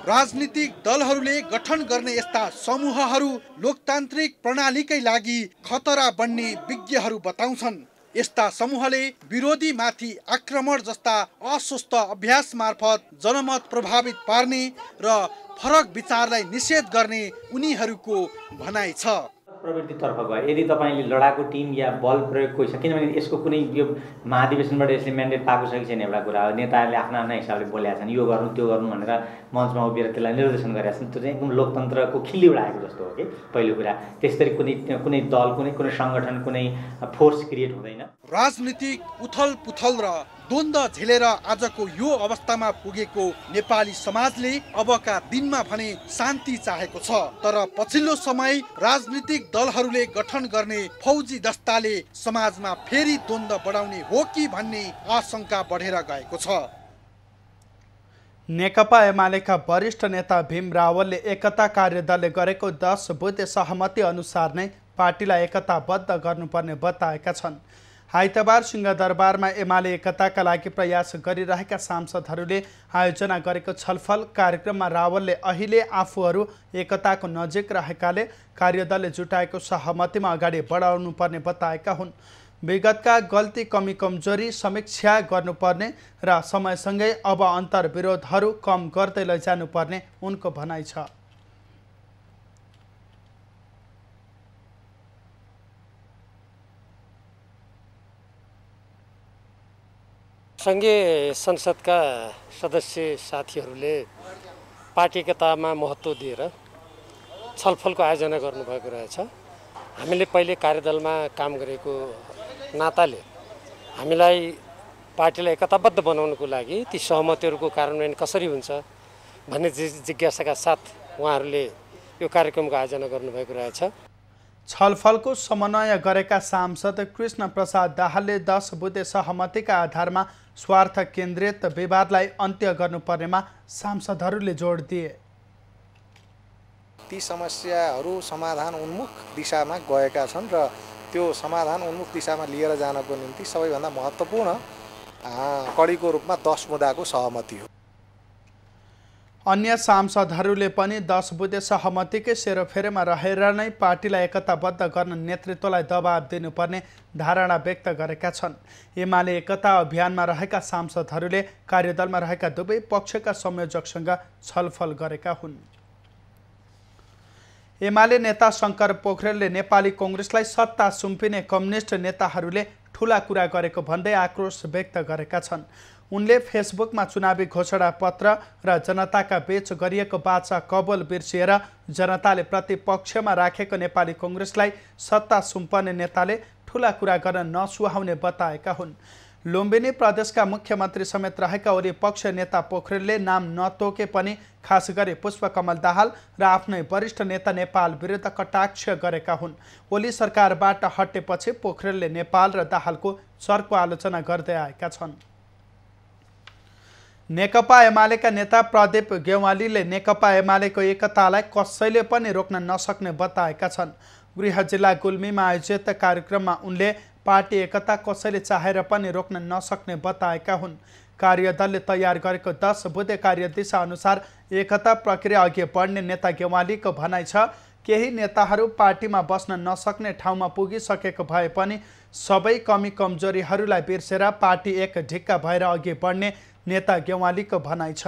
S15: राजनीतिक दलहरूले गठन गर्ने यस्ता समूहहरू लोकतान्त्रिक प्रणालीकै लागि खतरा बन्ने विज्ञहरू बताउँछन्। यस्ता समूहले विरोधीमाथि आक्रमण जस्ता अस्वस्थ अभ्यास मार्फत जनमत प्रभावित पार्ने र फरक विचारलाई निषेध गर्ने उनीहरूको भनाइ छ।
S17: प्रवृत्तितर्फ गयो यदि तपाईँले लडाकु टिम या बल प्रयोग कोही छ, किनभने यसको कुनै यो महाधिवेशनबाट यसले म्यान्डेट पाएको छ कि छैन एउटा कुरा हो। नेताहरूले आफ्ना आफ्ना हिसाबले बोलेका छन्, यो गर्नु त्यो गर्नु भनेर मञ्चमा उभिएर त्यसलाई निर्देशन गरेका छन्। त्यो चाहिँ एकदम लोकतन्त्रको खिल्ली उडाएको जस्तो हो कि पहिलो कुरा। त्यसरी कुनै दल, कुनै सङ्गठन, कुनै फोर्स क्रिएट हुँदैन।
S15: राजनीतिक उथल पुथल र द्वन्द्व झेलेर आजको यो अवस्थामा पुगेको नेपाली समाजले अबका दिनमा भने शान्ति चाहेको छ। तर पछिल्लो समय राजनीतिक दलहरूले गठन गर्ने फौजी दस्ताले समाजमा फेरि द्वन्द्व बढाउने हो कि भन्ने आशंका बढेर गएको छ।
S1: नेकपा एमालेका वरिष्ठ नेता भीम रावलले एकता कार्यदलले गरेको 10 बुँदे सहमति अनुसार नै पार्टीलाई एकताबद्ध गर्नुपर्ने बताएका छन्। आइतबार सिंहदरबारमा एमाले एकताका लागि प्रयास गरिरहेका सांसदहरूले आयोजना गरेको छलफल कार्यक्रममा रावलले अहिले आफूहरू एकताको नजिक रहेकाले कार्यदलले जुटाएको सहमतिमा अगाडि बढाउनुपर्ने बताएका हुन्। विगतका गल्ती कमी कमजोरी समीक्षा गर्नुपर्ने र समयसँगै अब अन्तर्विरोधहरू कम गर्दै लैजानुपर्ने उनको भनाइ छ।
S18: सङ्घीय संसदका सदस्य साथीहरूले पार्टी एकतामा महत्त्व दिएर छलफलको आयोजना गर्नुभएको रहेछ। हामीले पहिले कार्यदलमा काम गरेको नाताले हामीलाई पार्टीलाई एकताबद्ध बनाउनको लागि ती सहमतिहरूको कार्यान्वयन कसरी हुन्छ भन्ने जिज्ञासाका साथ उहाँहरूले यो कार्यक्रमको आयोजना गर्नुभएको रहेछ।
S1: छलफलको समन्वय गरेका सांसद कृष्ण प्रसाद दाहालले 10 बुँदे सहमतिका आधारमा स्वार्थ केन्द्रित विवादलाई अन्त्य गर्नुपर्नेमा सांसदहरूले जोड दिए।
S19: ती समस्याहरू समाधान उन्मुख दिशामा गएका छन् र त्यो समाधान उन्मुख दिशामा लिएर जानको निम्ति सबैभन्दा महत्त्वपूर्ण कडीको रूपमा 10 बुँदाको सहमति हो।
S1: अन्य सांसदहरूले पनि 10 बुँदे सहमतिकै सेरोफेरोमा रहेर नै पार्टीलाई एकताबद्ध गर्न नेतृत्वलाई दबाब दिनुपर्ने धारणा व्यक्त गरेका छन्। एमाले एकता अभियानमा रहेका सांसदहरूले कार्यदलमा रहेका दुवै पक्षका संयोजकसँग छलफल गरेका हुन्। एमाले नेता शङ्कर पोखरेलले नेपाली कङ्ग्रेसलाई सत्ता सुम्पिने कम्युनिस्ट नेताहरूले ठूला कुरा गरेको भन्दै आक्रोश व्यक्त गरेका छन्। उनले फेसबुकमा चुनावी घोषणा पत्र र जनताका बीच गरिएको वाचा कबोल बिर्सिएर जनताले प्रतिपक्षमा राखेको नेपाली कङ्ग्रेसलाई सत्ता सुम्पने नेताले ठूला कुरा गर्न नसुहाउने बताएका हुन्। लुम्बिनी प्रदेशका मुख्यमन्त्री समेत रहेका ओली पक्ष नेता पोखरेलले नाम नतोके पनि खास गरी पुष्पकमल दाहाल र आफ्नै वरिष्ठ नेता नेपाल विरुद्ध कटाक्ष गरेका हुन्। ओली सरकारबाट हटेपछि पोखरेलले नेपाल र दाहालको चर्को आलोचना गर्दै आएका छन्। नेकपा एमालेका नेता प्रदीप गेवालीले नेकपा एमालेको एकतालाई कसैले पनि रोक्न नसक्ने बताएका छन्। गृह जिल्ला गुल्मीमा आयोजित कार्यक्रममा उनले पार्टी एकता कसैले चाहेर पनि रोक्न नसक्ने बताएका हुन्। कार्यदलले तयार गरेको 10 बुँदे कार्यदिशा अनुसार एकता प्रक्रिया अघि बढ्ने नेता गेवालीको भनाइ छ। केही नेताहरू पार्टीमा बस्न नसक्ने ठाउँमा पुगिसकेको भए पनि सबै कमी कमजोरीहरूलाई बिर्सेर पार्टी एक ढिक्का भएर अघि बढ्ने नेता गेवालीको भनाइ छ।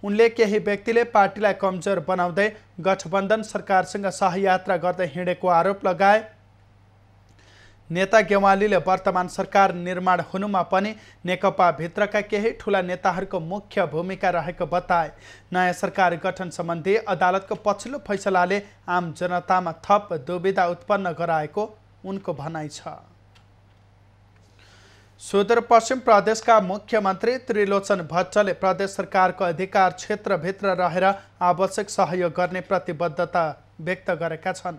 S1: उनले केही व्यक्तिले पार्टीलाई कमजोर बनाउँदै गठबन्धन सरकारसँग सहयात्रा गर्दै हिँडेको आरोप लगाए। नेता गेवालीले वर्तमान सरकार निर्माण हुनुमा पनि नेकपा भित्रका केही ठूला नेताहरूको मुख्य भूमिका रहेको बताए। नयाँ सरकार गठन सम्बन्धी अदालतको पछिल्लो फैसलाले आम जनतामा थप दुविधा उत्पन्न गराएको उनको भनाइ छ। सुदूरपश्चिम प्रदेशका मुख्यमन्त्री त्रिलोचन भट्टले प्रदेश सरकारको अधिकार क्षेत्रभित्र रहेर आवश्यक सहयोग गर्ने प्रतिबद्धता व्यक्त गरेका छन्।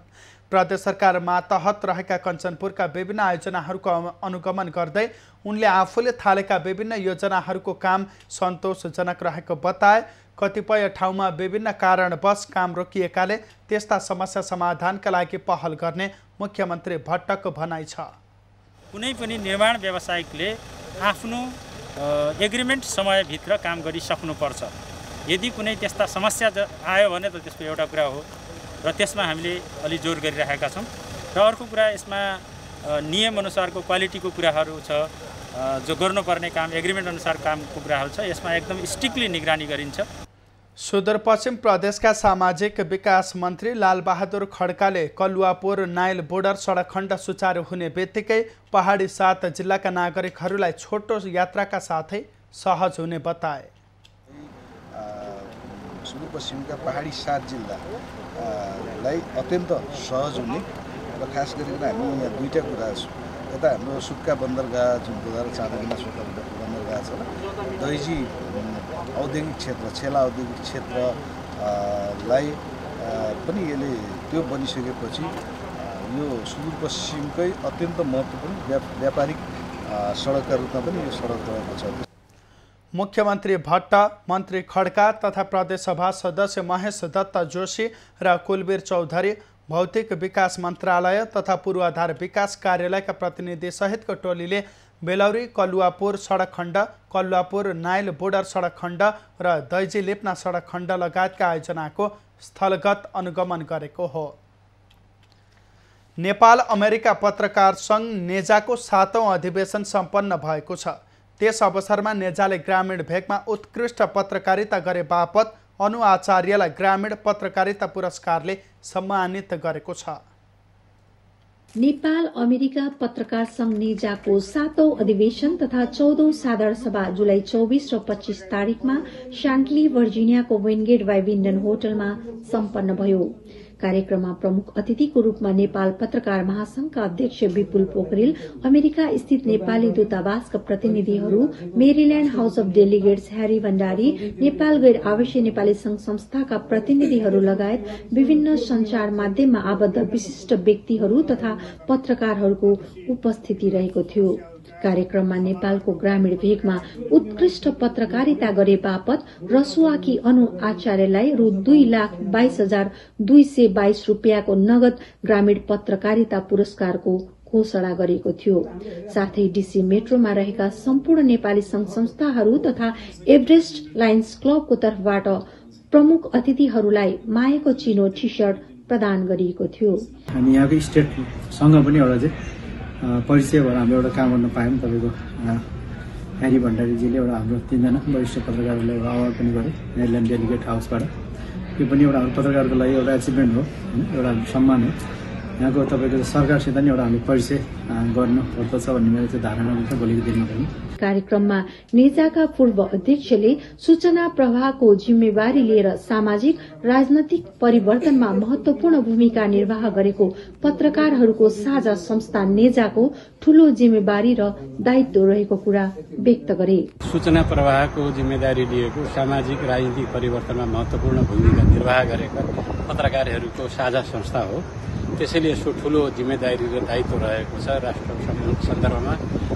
S1: प्रदेश सरकार मातहत रहेका कञ्चनपुरका विभिन्न आयोजनाहरूको अनुगमन गर्दै उनले आफूले थालेका विभिन्न योजनाहरूको काम सन्तोषजनक रहेको बताए। कतिपय ठाउँमा विभिन्न कारणवश काम रोकिएकाले त्यस्ता समस्या समाधानका लागि पहल गर्ने मुख्यमन्त्री भट्टको भनाइ छ।
S20: कुनै पनि निर्माण व्यावसायिकले आफ्नो एग्रिमेन्ट समयभित्र काम गरिसक्नुपर्छ। यदि कुनै त्यस्ता समस्या आयो भने त त्यसको एउटा कुरा हो र त्यसमा हामीले अलि जोड गरिरहेका छौँ। र अर्को कुरा यसमा नियम अनुसारको क्वालिटीको कुराहरू छ, जो गर्नुपर्ने काम एग्रिमेन्ट अनुसार कामको कुराहरू छ, यसमा एकदम स्ट्रिक्टली निगरानी गरिन्छ।
S1: सुदूरपश्चिम प्रदेशका सामाजिक विकास मन्त्री लालबहादुर खड्काले कलुवापुर नाइल बोर्डर सडक खण्ड सुचारू हुने बित्तिकै पहाडी 7 जिल्लाका नागरिकहरूलाई छोटो यात्राका साथै सहज हुने बताए।
S21: सुदूरपश्चिमका पहाडी 7 जिल्लालाई अत्यन्त सहज हुने र खास गरिकन हामी यहाँ दुईटा कुरा छौँ। यता हाम्रो सुक्खा बन्दरगाह जुन 2004 सुक्खा बन्दरगाह छ, दैजी औद्योगिक क्षेत्र, छेला औद्योगिक क्षेत्रलाई पनि यसले त्यो बनिसकेपछि यो सुदूरपश्चिमकै अत्यन्त महत्त्वपूर्ण व्यापारिक सडकका रूपमा पनि यो सडक रहेको छ।
S1: मुख्यमन्त्री भट्ट, मन्त्री खड्का तथा प्रदेशसभा सदस्य महेश दत्त जोशी र कुलवीर चौधरी, भौतिक विकास मन्त्रालय तथा पूर्वाधार विकास कार्यालयका प्रतिनिधि सहितको टोलीले बेलौरी कलुवापुर सडक खण्ड, कलुवापुर नाइल बोर्डर सडक खण्ड र दैजी लेप्ना सडक खण्ड लगायतका आयोजनाको स्थलगत अनुगमन गरेको हो। नेपाल अमेरिका पत्रकार सङ्घ नेजाको 7औं अधिवेशन सम्पन्न भएको छ। त्यस अवसरमा नेजाले ग्रामीण भेगमा उत्कृष्ट पत्रकारिता गरे बापत अनु आचार्यलाई ग्रामीण पत्रकारिता पुरस्कारले सम्मानित गरेको छ।
S22: नेपाल अमेरिका पत्रकार संघ नेजाको 7औं अधिवेशन तथा 14औं साधारण सभा जुलाई 24 र 25 तारिकमा शान्टली भर्जिनियाको विनगेट वाइबिन्डन होटलमा सम्पन्न भयो। कार्यक्रममा प्रमुख अतिथिको रूपमा नेपाल पत्रकार महासंघका अध्यक्ष विपुल पोखरेल, अमेरिका स्थित नेपाली दूतावासका प्रतिनिधिहरू, Maryland house of delegates Harry Bhandari, Nepal गैर आवासीय नेपाली संघ संस्थाका प्रतिनिधिहरू लगायत विभिन्न संचार माध्यममा आबद्ध विशिष्ट व्यक्तिहरू तथा पत्रकारहरूको उपस्थिति रहेको थियो। कार्यक्रममा नेपालको ग्रामीण भेगमा उत्कृष्ट पत्रकारिता गरे बापत रसुवाकी अनु आचार्यलाई रु 2,22,222 रुपियाँको नगद ग्रामीण पत्रकारिता पुरस्कारको घोषणा गरेको थियो। साथै डीसी मेट्रोमा रहेका सम्पूर्ण नेपाली संघ संस्थाहरू तथा एभरेस्ट लायन्स क्लबको तर्फबाट प्रमुख अतिथिहरूलाई मायाको चिनो टी सर्ट प्रदान गरिएको थियो।
S23: हामी यहाँको स्टेटसँग पनि एउटा चाहिँ परिचय भएर हामीले एउटा काम गर्न पायौँ। तपाईँको ह्यारी भण्डारीजीले एउटा हाम्रो 3 जना वरिष्ठ पत्रकारहरूलाई एउटा अवार्ड पनि गरे मेरील्यान्ड डेलिगेट हाउसबाट। यो पनि एउटा पत्रकारको लागि एउटा एचिभमेन्ट हो, एउटा सम्मान हो। यहाँको तपाईँको सरकारसित नि एउटा हामीले परिचय गर्नुपर्दछ भन्ने मेरो चाहिँ धारणा हुन्छ भोलिको दिनमा पनि।
S22: कार्यक्रममा नेजाका पूर्व अध्यक्षले सूचना प्रवाहको जिम्मेवारी लिएर सामाजिक राजनैतिक परिवर्तनमा महत्वपूर्ण भूमिका निर्वाह गरेको पत्रकारहरूको साझा संस्था नेजाको ठूलो जिम्मेवारी र दायित्व रहेको कुरा व्यक्त गरे।
S2: सूचना प्रवाहको जिम्मेदारी लिएको सामाजिक राजनीतिक परिवर्तनमा महत्वपूर्ण भूमिका निर्वाह गरेका पत्रकारहरूको साझा संस्था हो। त्यसैले यसो ठूलो जिम्मेदारी र दायित्व रहेको छ राष्ट्रको सन्दर्भमा,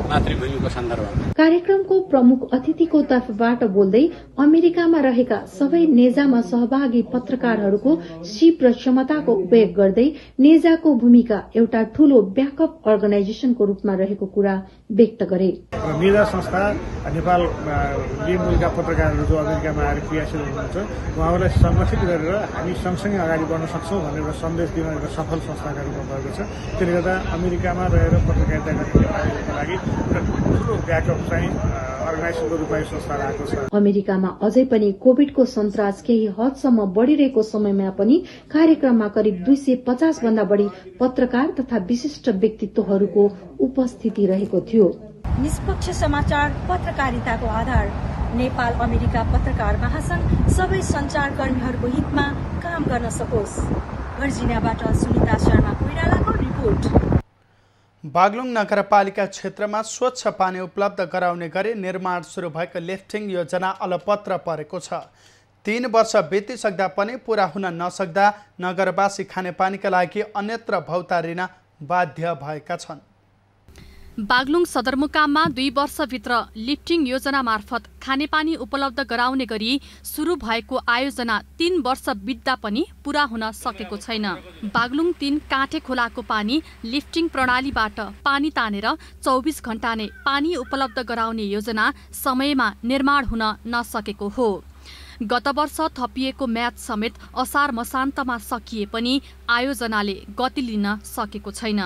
S2: मातृभूमिको सन्दर्भमा।
S22: कार्यक्रमको प्रमुख अतिथिको तर्फबाट बोल्दै अमेरिकामा रहेका सबै नेजामा सहभागी पत्रकारहरूको सिप र क्षमताको उपयोग गर्दै नेजाको भूमिका एउटा ठूलो ब्याकअप अर्गनाइजेसनको रूपमा रहेको कुरा व्यक्त गरे।
S3: नेजा संस्था नेपालले मूलका पत्रकारहरू जो अमेरिकामा आएर क्रियाशील हुनुहुन्छ उहाँहरूलाई संगठित गरेर हामी सँगसँगै अगाडि बढ्न सक्छौँ भनेर एउटा सन्देश दिन एउटा सफल संस्थाका रूपमा भएको छ। त्यसले गर्दा अमेरिकामा रहेर पत्रकारिता गर्ने नेपालीहरूको लागि ठूलो ब्याकअप चाहिँ अर्गनाइजेसनको रूपमा यो संस्था रहेको छ।
S22: अमेरिकामा अझै पनि कोभिडको सन्तास केही हदसम्म बढ़िरहेको समयमा पनि कार्यक्रममा करिब 250 भन्दा बढ़ी पत्रकार तथा विशिष्ट व्यक्तित्वहरूको उपस्थिति रहेको थियो।
S5: निष्पक्ष समाचार पत्रकारिताको आधार नेपाल अमेरिका पत्रकार महासंघ सबै संचारकर्मीहरूको हितमा काम गर्न सकोस्। भर्जिनियाबाट सुनिता शर्मा कोइरालाको रिपोर्ट।
S1: बागलुङ नगरपालिका क्षेत्रमा स्वच्छ पानी उपलब्ध गराउने गरी निर्माण सुरु भएको लिफ्टिङ योजना अलपत्र परेको छ। 3 वर्ष बितिसक्दा पनि पूरा हुन नसक्दा नगरवासी खानेपानीका लागि अन्यत्र भौतारिन बाध्य भएका छन्।
S24: बागलुङ सदरमुकाममा 2 वर्षभित्र लिफ्टिङ योजना मार्फत खानेपानी उपलब्ध गराउने गरी सुरु भएको आयोजना 3 वर्ष बित्दा पनि पूरा हुन सकेको छैन। बागलुङ 3 काँठे खोलाको पानी लिफ्टिङ प्रणालीबाट पानी तानेर 24 घण्टा नै पानी उपलब्ध गराउने योजना समयमा निर्माण हुन नसकेको हो। गत वर्ष थपिएको म्याद समेत असार मसान्तमा सकिए पनि आयोजनाले गति लिन सकेको छैन।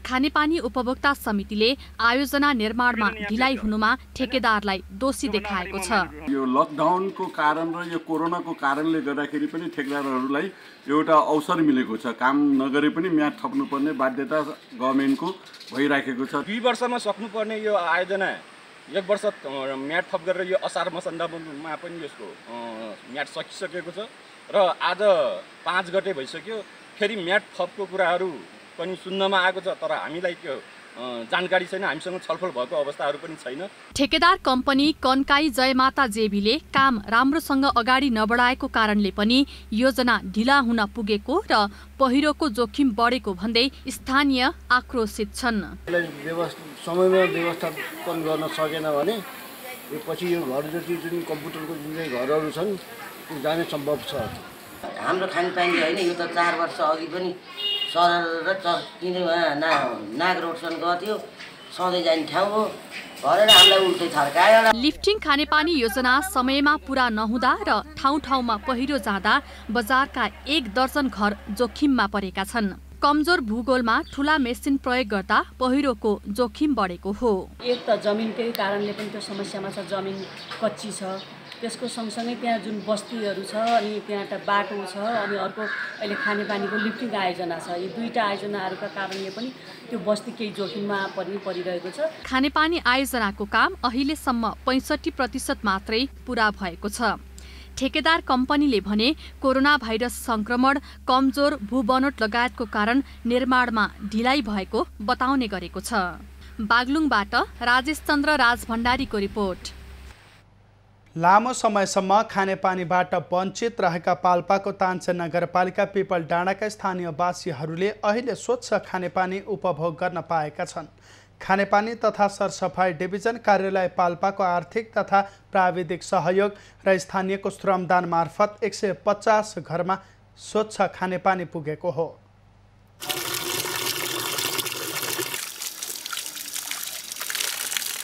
S24: खानेपानी उपभोक्ता समितिले आयोजना निर्माणमा ढिलाइ हुनुमा ठेकेदारलाई दोषी देखाएको छ।
S16: यो लकडाउनको कारण र यो कोरोनाको कारणले गर्दाखेरि पनि ठेकेदारहरूलाई एउटा अवसर मिलेको छ। काम नगरे पनि म्याद थप्नुपर्ने बाध्यता गभर्नमेन्टको भइराखेको छ।
S25: 2 वर्षमा सक्नुपर्ने यो आयोजना 1 वर्ष म्याद थप गरेर यो असार मसान्तमा पनि यसको म्याद सकिसकेको छ र आज 5 गते भइसक्यो। फेरि म्याद थपको कुराहरू पनि सुन्नमा आएको छ, तर हामीलाई त्यो जानकारी छैन, हामीसँग छलफल भएको अवस्थाहरू पनि छैन।
S24: ठेकेदार कम्पनी कन्काई जयमाता जेबीले काम राम्रोसँग अगाडि नबढाएको कारणले पनि योजना ढिला हुन पुगेको र पहिरोको जोखिम बढेको भन्दै स्थानीय आक्रोशित छन्।
S26: समयमा व्यवस्थापन गर्न सकेन भने पछि यो घर जति जुन कम्प्युटरको जुन चाहिँ घरहरू छन् त्यो जाने सम्भव छ।
S27: हाम्रो खानपानी होइन, यो त 4 वर्ष अघि पनि सरल र किन नाग रोडसम्म गएको थियो, सधैँ जाने ठाउँ हो, भरेर हामीलाई उल्टै थर्कायो।
S24: लिफ्टिङ खानेपानी योजना समयमा पूरा नहुँदा र ठाउँ ठाउँमा पहिरो जाँदा बजारका 1 दर्जन घर जोखिममा परेका छन्। कमजोर भूगोलमा ठूला मेसिन प्रयोग गर्दा पहिरोको जोखिम बढेको हो।
S28: एक त जमिनकै कारणले पनि त्यो समस्यामा छ, जमिन कच्ची छ, त्यसको सँगसँगै त्यहाँ जुन बस्तीहरू छ अनि त्यहाँ एउटा बाटो छ, अनि अर्को अहिले खानेपानीको लिफ्टिङ आयोजना छ। यी दुईटा आयोजनाहरूका कारणले पनि त्यो बस्ती केही जोखिममा परिरहेको छ।
S24: खानेपानी आयोजनाको काम अहिलेसम्म 65% मात्रै पूरा भएको छ। ठेकेदार कम्पनीले भने कोरोना भाइरस संक्रमण, कमजोर भूबनोट लगायतको कारण निर्माणमा ढिलाइ भएको बताउने गरेको छ। बागलुङबाट राजेश चन्द्र राजभण्डारीको रिपोर्ट।
S1: लामो समयसम्म खानेपानीबाट वञ्चित रहेका पाल्पाको तानसेन नगरपालिका पिपल डाँडाका स्थानीयवासीहरूले अहिले स्वच्छ खानेपानी उपभोग गर्न पाएका छन्। खानेपानी तथा सरसफाई डिभिजन कार्यालय पाल्पाको आर्थिक तथा प्राविधिक सहयोग र स्थानीयको श्रमदान मार्फत 150 घरमा स्वच्छ खानेपानी पुगेको हो।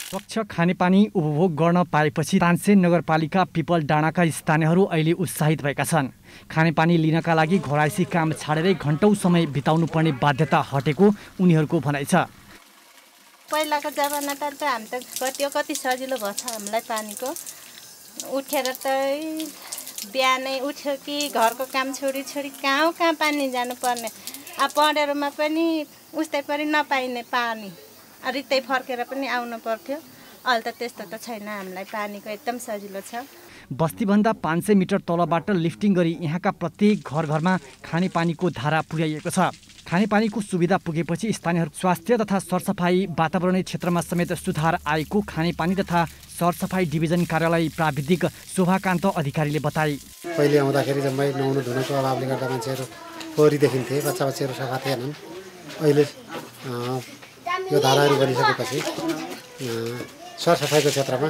S29: स्वच्छ खानेपानी उपभोग गर्न पाएपछि तानसेन नगरपालिका पिपल डाँडाका स्थानीयहरू अहिले उत्साहित भएका छन्। खानेपानी लिनका लागि घरायसी काम छाडेरै घण्टौँ समय बिताउनु पर्ने बाध्यता हटेको उनीहरूको भनाइ छ।
S30: पहिलाको जमाना त हामी त कति सजिलो भएको छ हामीलाई पानीको। उठेर त बिहानै उठ्यो कि घरको काम छोडी कहाँ पानी जानुपर्ने। पढेरमा पनि उस्तै पनि नपाइने पानी रित्तै फर्केर पनि आउनु पर्थ्यो। अहिले त त्यस्तो त छैन, हामीलाई पानीको एकदम सजिलो छ।
S29: बस्तीभन्दा 500 मिटर तलबाट लिफ्टिङ गरी यहाँका प्रत्येक घर घरमा खानेपानीको धारा पुर्याइएको छ। खानेपानीको सुविधा पुगेपछि स्थानीयहरू स्वास्थ्य तथा सरसफाई वातावरणीय क्षेत्रमा समेत सुधार आएको खानेपानी तथा सरसफाई डिभिजन कार्यालय प्राविधिक शोभाकान्त अधिकारीले बताए।
S4: पहिले आउँदाखेरि जम्मै नुहाउनु धुनुको अभावले गर्दा मान्छेहरू फोहोरी देखिन्थे, बच्चाहरू सफा थिएनन्। अहिले यो धाराहरू बनिसकेपछि सरसफाइको क्षेत्रमा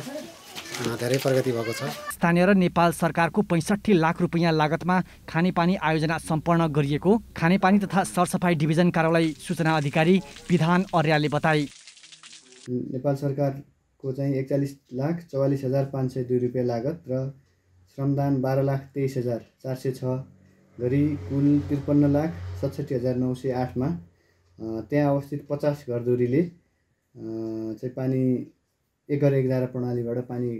S4: धेरै प्रगति भएको छ।
S29: स्थानीय र नेपाल सरकारको 65 लाख रुपैयाँ लागतमा खानेपानी आयोजना सम्पन्न गरिएको खानेपानी तथा सरसफाई डिभिजन कार्यालय सूचना अधिकारी विधान अर्यालले बताए।
S6: नेपाल सरकारको चाहिँ 41,44,502 रुपियाँ लागत र श्रमदान 12,23,406 गरी कुल 53,67,908 मा त्यहाँ अवस्थित 50 घरधुरीले चाहिँ पानी एक घर एक धारा प्रणालीबाट पानी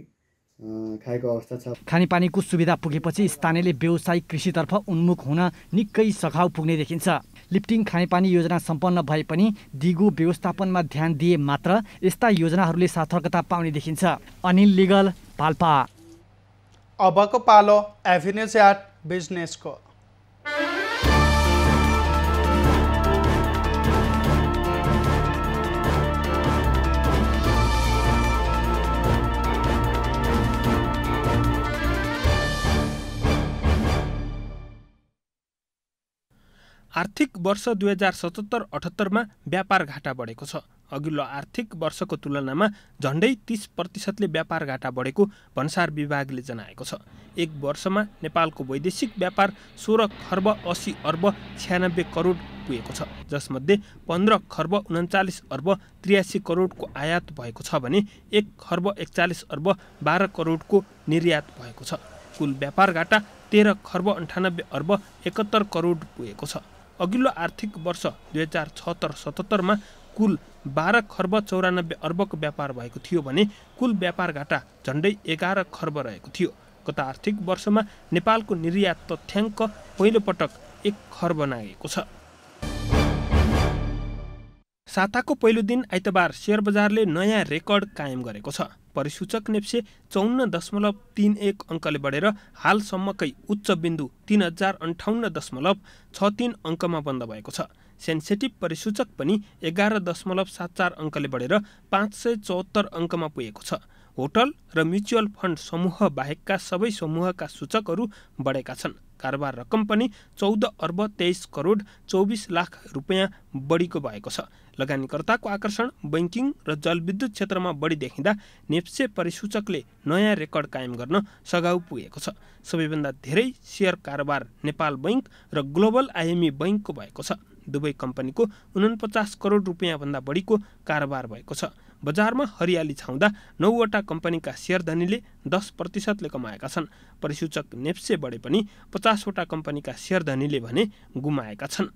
S6: खाएको अवस्था छ।
S29: खानेपानीको सुविधा पुगेपछि स्थानीयले व्यावसायिक कृषितर्फ उन्मुख हुन निकै सघाउ पुग्ने देखिन्छ। लिफ्टिङ खानेपानी योजना सम्पन्न भए पनि दिगो व्यवस्थापनमा ध्यान दिए मात्र यस्ता योजनाहरूले सार्थकता पाउने देखिन्छ। अनिल लिगल, पाल्पा।
S1: अबको पालो एभिन्यूज एट बिजनेसको।
S7: आर्थिक वर्ष 2077-78 मा व्यापार घाटा बढेको छ। अघिल्लो आर्थिक वर्षको तुलनामा झण्डै 30% व्यापार घाटा बढेको भन्सार विभागले जनाएको छ। एक वर्षमा नेपालको वैदेशिक व्यापार 16 खर्ब 80 अर्ब 96 करोड पुगेको छ, जसमध्ये 15 खर्ब 39 अर्ब 83 करोडको आयात भएको छ भने 1 खर्ब 41 अर्ब 12 करोडको निर्यात भएको छ। कुल व्यापार घाटा 13 खर्ब 98 अर्ब 71 करोड पुगेको छ। अघिल्लो आर्थिक वर्ष 2076-77 मा कुल 12 खर्ब 94 अर्बको व्यापार भएको थियो भने कुल व्यापार घाटा झण्डै 11 खर्ब रहेको थियो। गत आर्थिक वर्षमा नेपालको निर्यात तथ्याङ्क पहिलो पटक 1 खर्ब नागेको छ। साताको पहिलो दिन आइतबार शेयर बजारले नयाँ रेकर्ड कायम गरेको छ। परिसूचक नेप्से 54.31 अङ्कले बढेर हालसम्मकै उच्च बिन्दु 3058.63 अङ्कमा बन्द भएको छ। सेन्सेटिभ परिसूचक पनि 11.74 अङ्कले बढेर 574 अङ्कमा पुगेको छ। होटल र म्युचुअल फन्ड समूह बाहेकका सबै समूहका सूचकहरू बढेका छन्। कारोबार रकम पनि 14 अर्ब 23 करोड 24 लाख रुपियाँ बढीको भएको छ। लगानीकर्ताको आकर्षण बैंकिङ र जलविद्युत क्षेत्रमा बढी देखिँदा नेप्से परिसूचकले नयाँ रेकर्ड कायम गर्न सघाउ पुगेको छ। सबैभन्दा धेरै शेयर कारोबार नेपाल बैंक र ग्लोबल आइएमई बैंकको भएको छ। दुवै कम्पनीको 49 करोड रुपियाँ भन्दा बढीको कारोबार भएको छ। बजारमा हरियाली छाउँदा 9 वटा कम्पनीका शेयर धनीले 10% कमाएका छन्। परिसूचक नेप्से बढे पनि 50 वटा कम्पनीका शेयर धनीले भने गुमाएका छन्।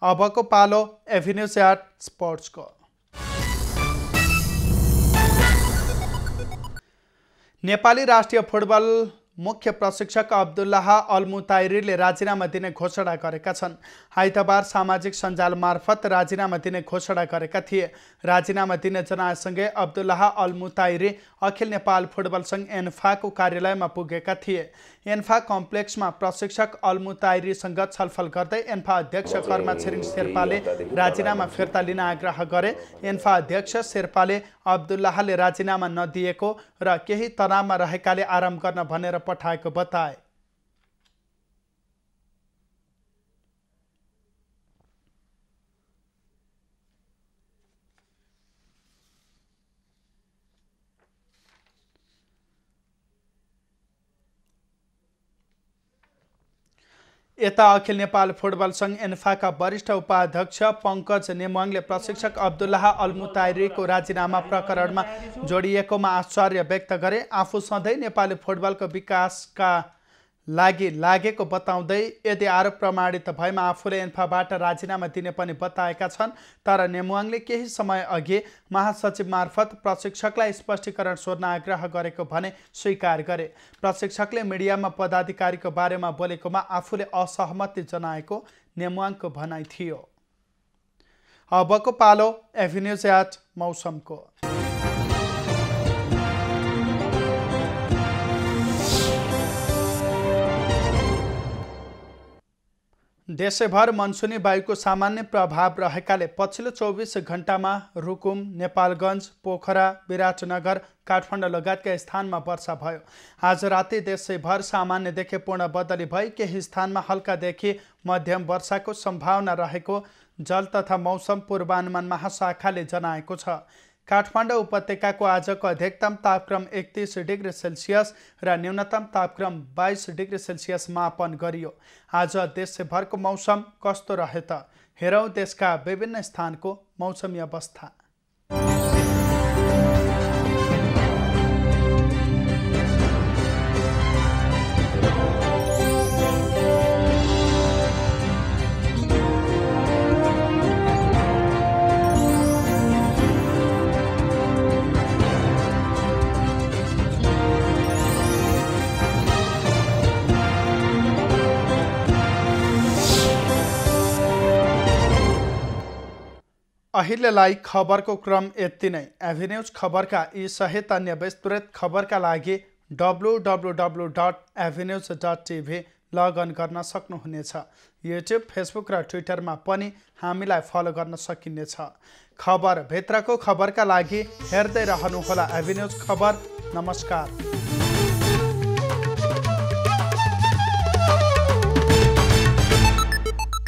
S1: अबको पालो एभिन्यूज एट स्पोर्ट्सको। नेपाली राष्ट्रिय फुटबल मुख्य प्रशिक्षक अब्दुल्लाह अल मुताइरीले राजीनामा दिने घोषणा गरेका छन्। आइतबार सामाजिक सञ्जाल मार्फत राजीनामा दिने घोषणा गरेका थिए। राजीनामा दिने जनाएसँगै अब्दुल्लाह अल मुताइरी अखिल नेपाल फुटबल सङ्घ एन्फाको कार्यालयमा पुगेका थिए। एन्फा कम्प्लेक्समा प्रशिक्षक अल मुताइरीसँग छलफल गर्दै एन्फा अध्यक्ष कर्मा छिरिङ शेर्पाले राजीनामा फिर्ता लिन आग्रह गरे। एन्फा अध्यक्ष शेर्पाले अब्दुल्लाहले राजीनामा नदिएको र केही तनावमा रहेकाले आराम गर्न भनेर पठाएको बताए। यता अखिल नेपाल फुटबल सङ्घ एन्फाका वरिष्ठ उपाध्यक्ष पङ्कज नेमाङले प्रशिक्षक अब्दुल्लाह अल मुताइरीको राजीनामा प्रकरणमा जोडिएकोमा आश्चर्य व्यक्त गरे। आफू सधैँ नेपाली फुटबलको विकासका लागि लागेको बताउँदै यदि आरोप प्रमाणित भएमा आफूले एन्फाबाट राजीनामा दिने पनि बताएका छन्। तर नेमुवाङले केही समय अघि महासचिव मार्फत प्रशिक्षकलाई स्पष्टीकरण सोध्न आग्रह गरेको भने स्वीकार गरे। प्रशिक्षकले मिडियामा पदाधिकारीको बारेमा बोलेकोमा आफूले असहमति जनाएको नेमुवाङको भनाइ थियो। अबको पालो एभिन्यूज एट मौसमको। देशैभर मनसुनी वायुको सामान्य प्रभाव रहेकाले पछिल्लो 24 घण्टामा रुकुम, नेपालगञ्ज, पोखरा, विराटनगर, काठमाडौँ लगायतका स्थानमा वर्षा भयो। आज राति देशैभर सामान्यदेखि पूर्ण बदली भई केही स्थानमा हल्कादेखि मध्यम वर्षाको सम्भावना रहेको जल तथा मौसम पूर्वानुमान महाशाखाले जनाएको छ। काठमाडौँ उपत्यकाको आजको अधिकतम तापक्रम 31 डिग्री सेल्सियस र न्यूनतम तापक्रम 22 डिग्री सेल्सियस मापन गरियो। आज देशभरको मौसम कस्तो रहे त हेरौँ देशका विभिन्न स्थानको मौसमी अवस्था। अहिलेलाई खबरको क्रम यति नै। एभिन्यूज खबरका यी सहित अन्य विस्तृत खबरका लागि www.avenews.tv लगअन गर्न सक्नुहुनेछ। युट्युब, फेसबुक र ट्विटरमा पनि हामीलाई फलो गर्न सकिनेछ। खबर भित्रको खबरका लागि हेर्दै रहनुहोला एभिन्यूज खबर। नमस्कार।